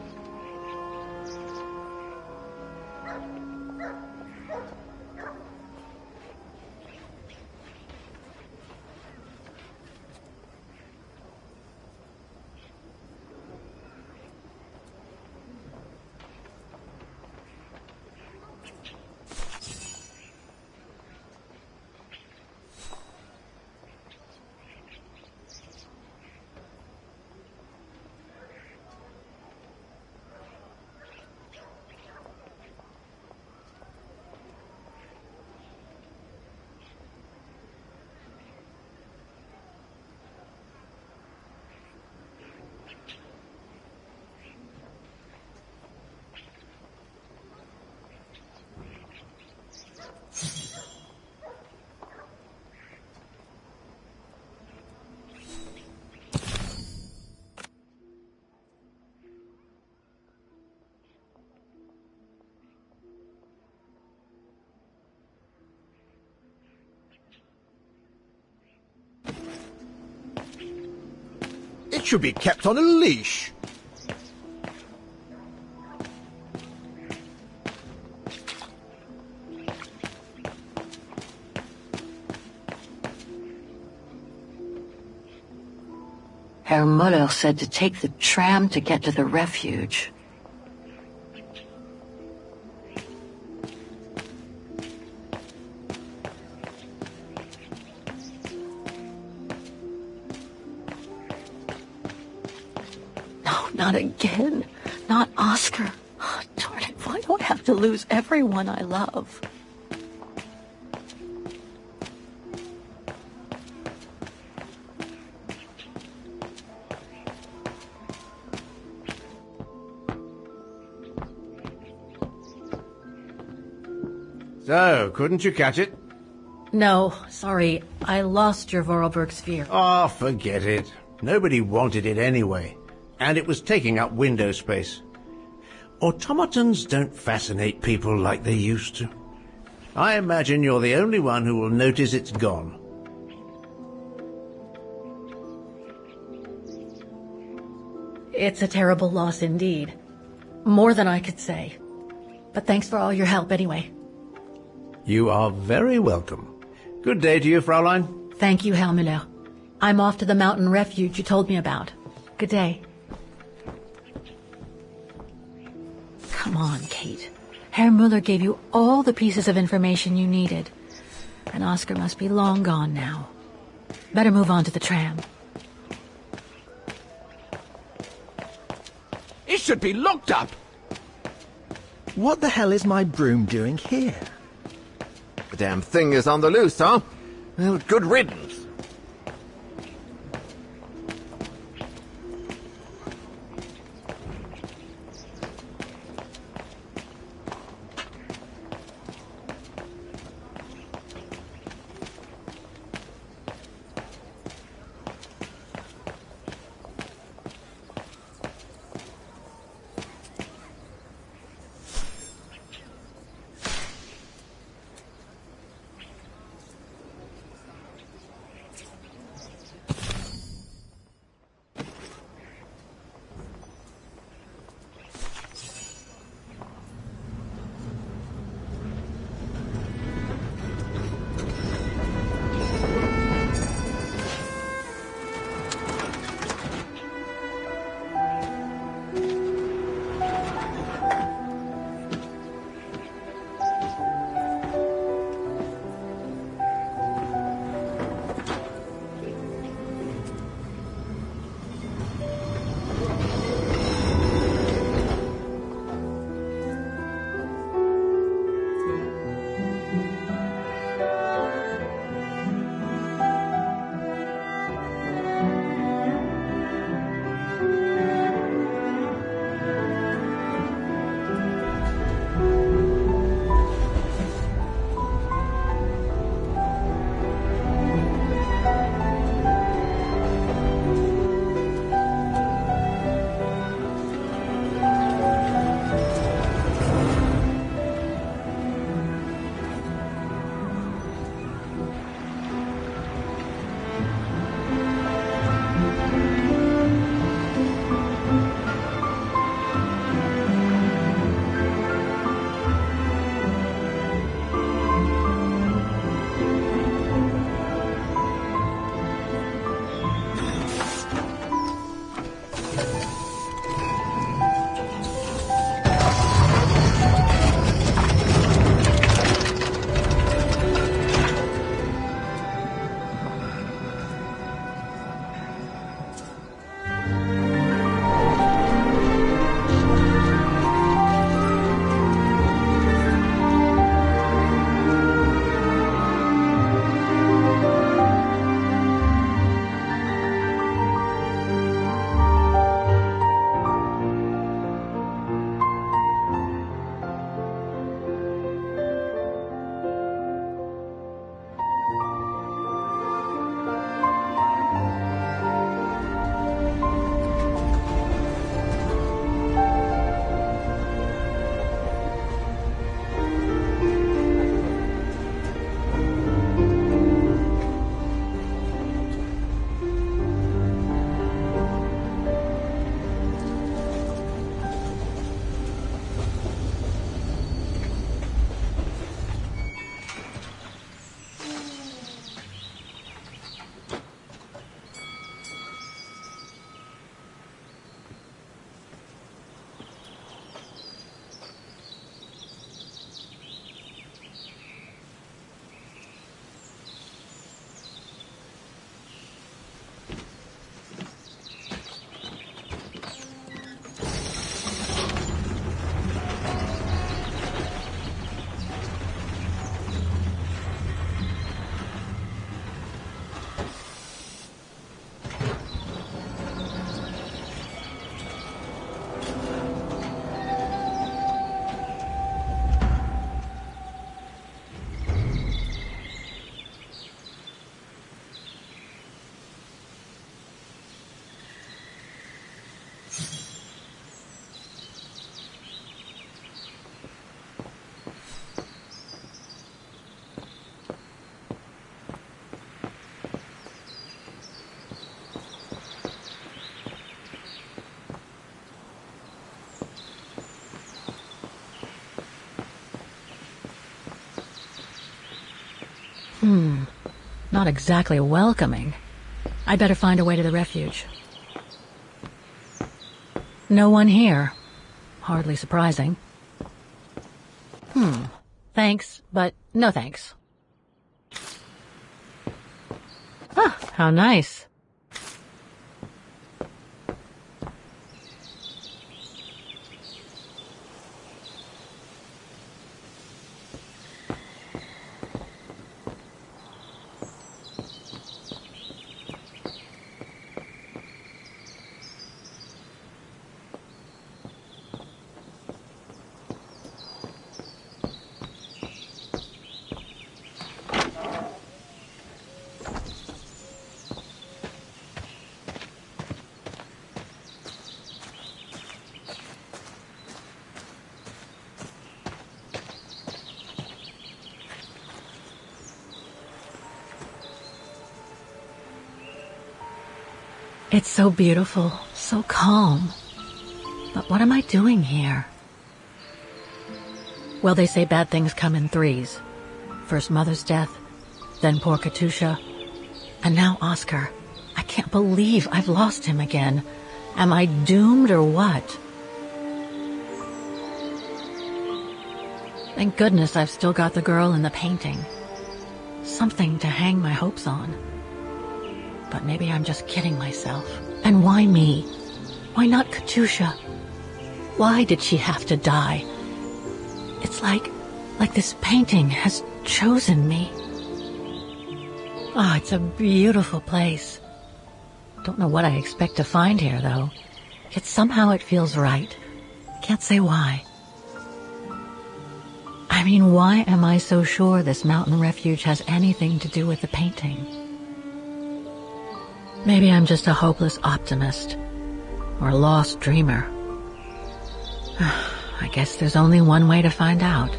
It should be kept on a leash. Herr Muller said to take the tram to get to the refuge. No, not again. Not Oscar. Oh, darn it, why do I have to lose everyone I love? So, couldn't you catch it? No, sorry. I lost your Vorarlberg sphere. Oh, forget it. Nobody wanted it anyway. And it was taking up window space. Automatons don't fascinate people like they used to. I imagine you're the only one who will notice it's gone. It's a terrible loss indeed. More than I could say. But thanks for all your help anyway. You are very welcome. Good day to you, Fraulein. Thank you, Herr Müller. I'm off to the mountain refuge you told me about. Good day. Come on, Kate. Herr Müller gave you all the pieces of information you needed. And Oscar must be long gone now. Better move on to the tram. It should be locked up! What the hell is my broom doing here? The damn thing is on the loose, huh? Well, good riddance. Not exactly welcoming. I'd better find a way to the refuge. No one here. Hardly surprising. Thanks, but no thanks. Ah, how nice. It's so beautiful, so calm. But what am I doing here? Well, they say bad things come in threes. First Mother's death, then poor Katusha, and now Oscar. I can't believe I've lost him again. Am I doomed or what? Thank goodness I've still got the girl in the painting. Something to hang my hopes on. But maybe I'm just kidding myself. And why me? Why not Katusha? Why did she have to die? It's like this painting has chosen me. Oh, it's a beautiful place. Don't know what I expect to find here, though. Yet somehow it feels right. Can't say why. I mean, why am I so sure this mountain refuge has anything to do with the painting? Maybe I'm just a hopeless optimist, or a lost dreamer. I guess there's only one way to find out.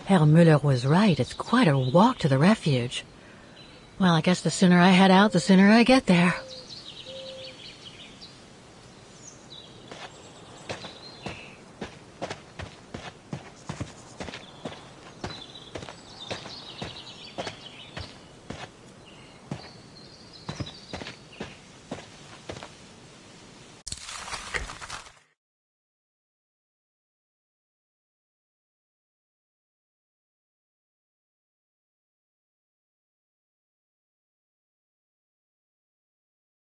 Herr Müller was right. It's quite a walk to the refuge. Well, I guess the sooner I head out, the sooner I get there.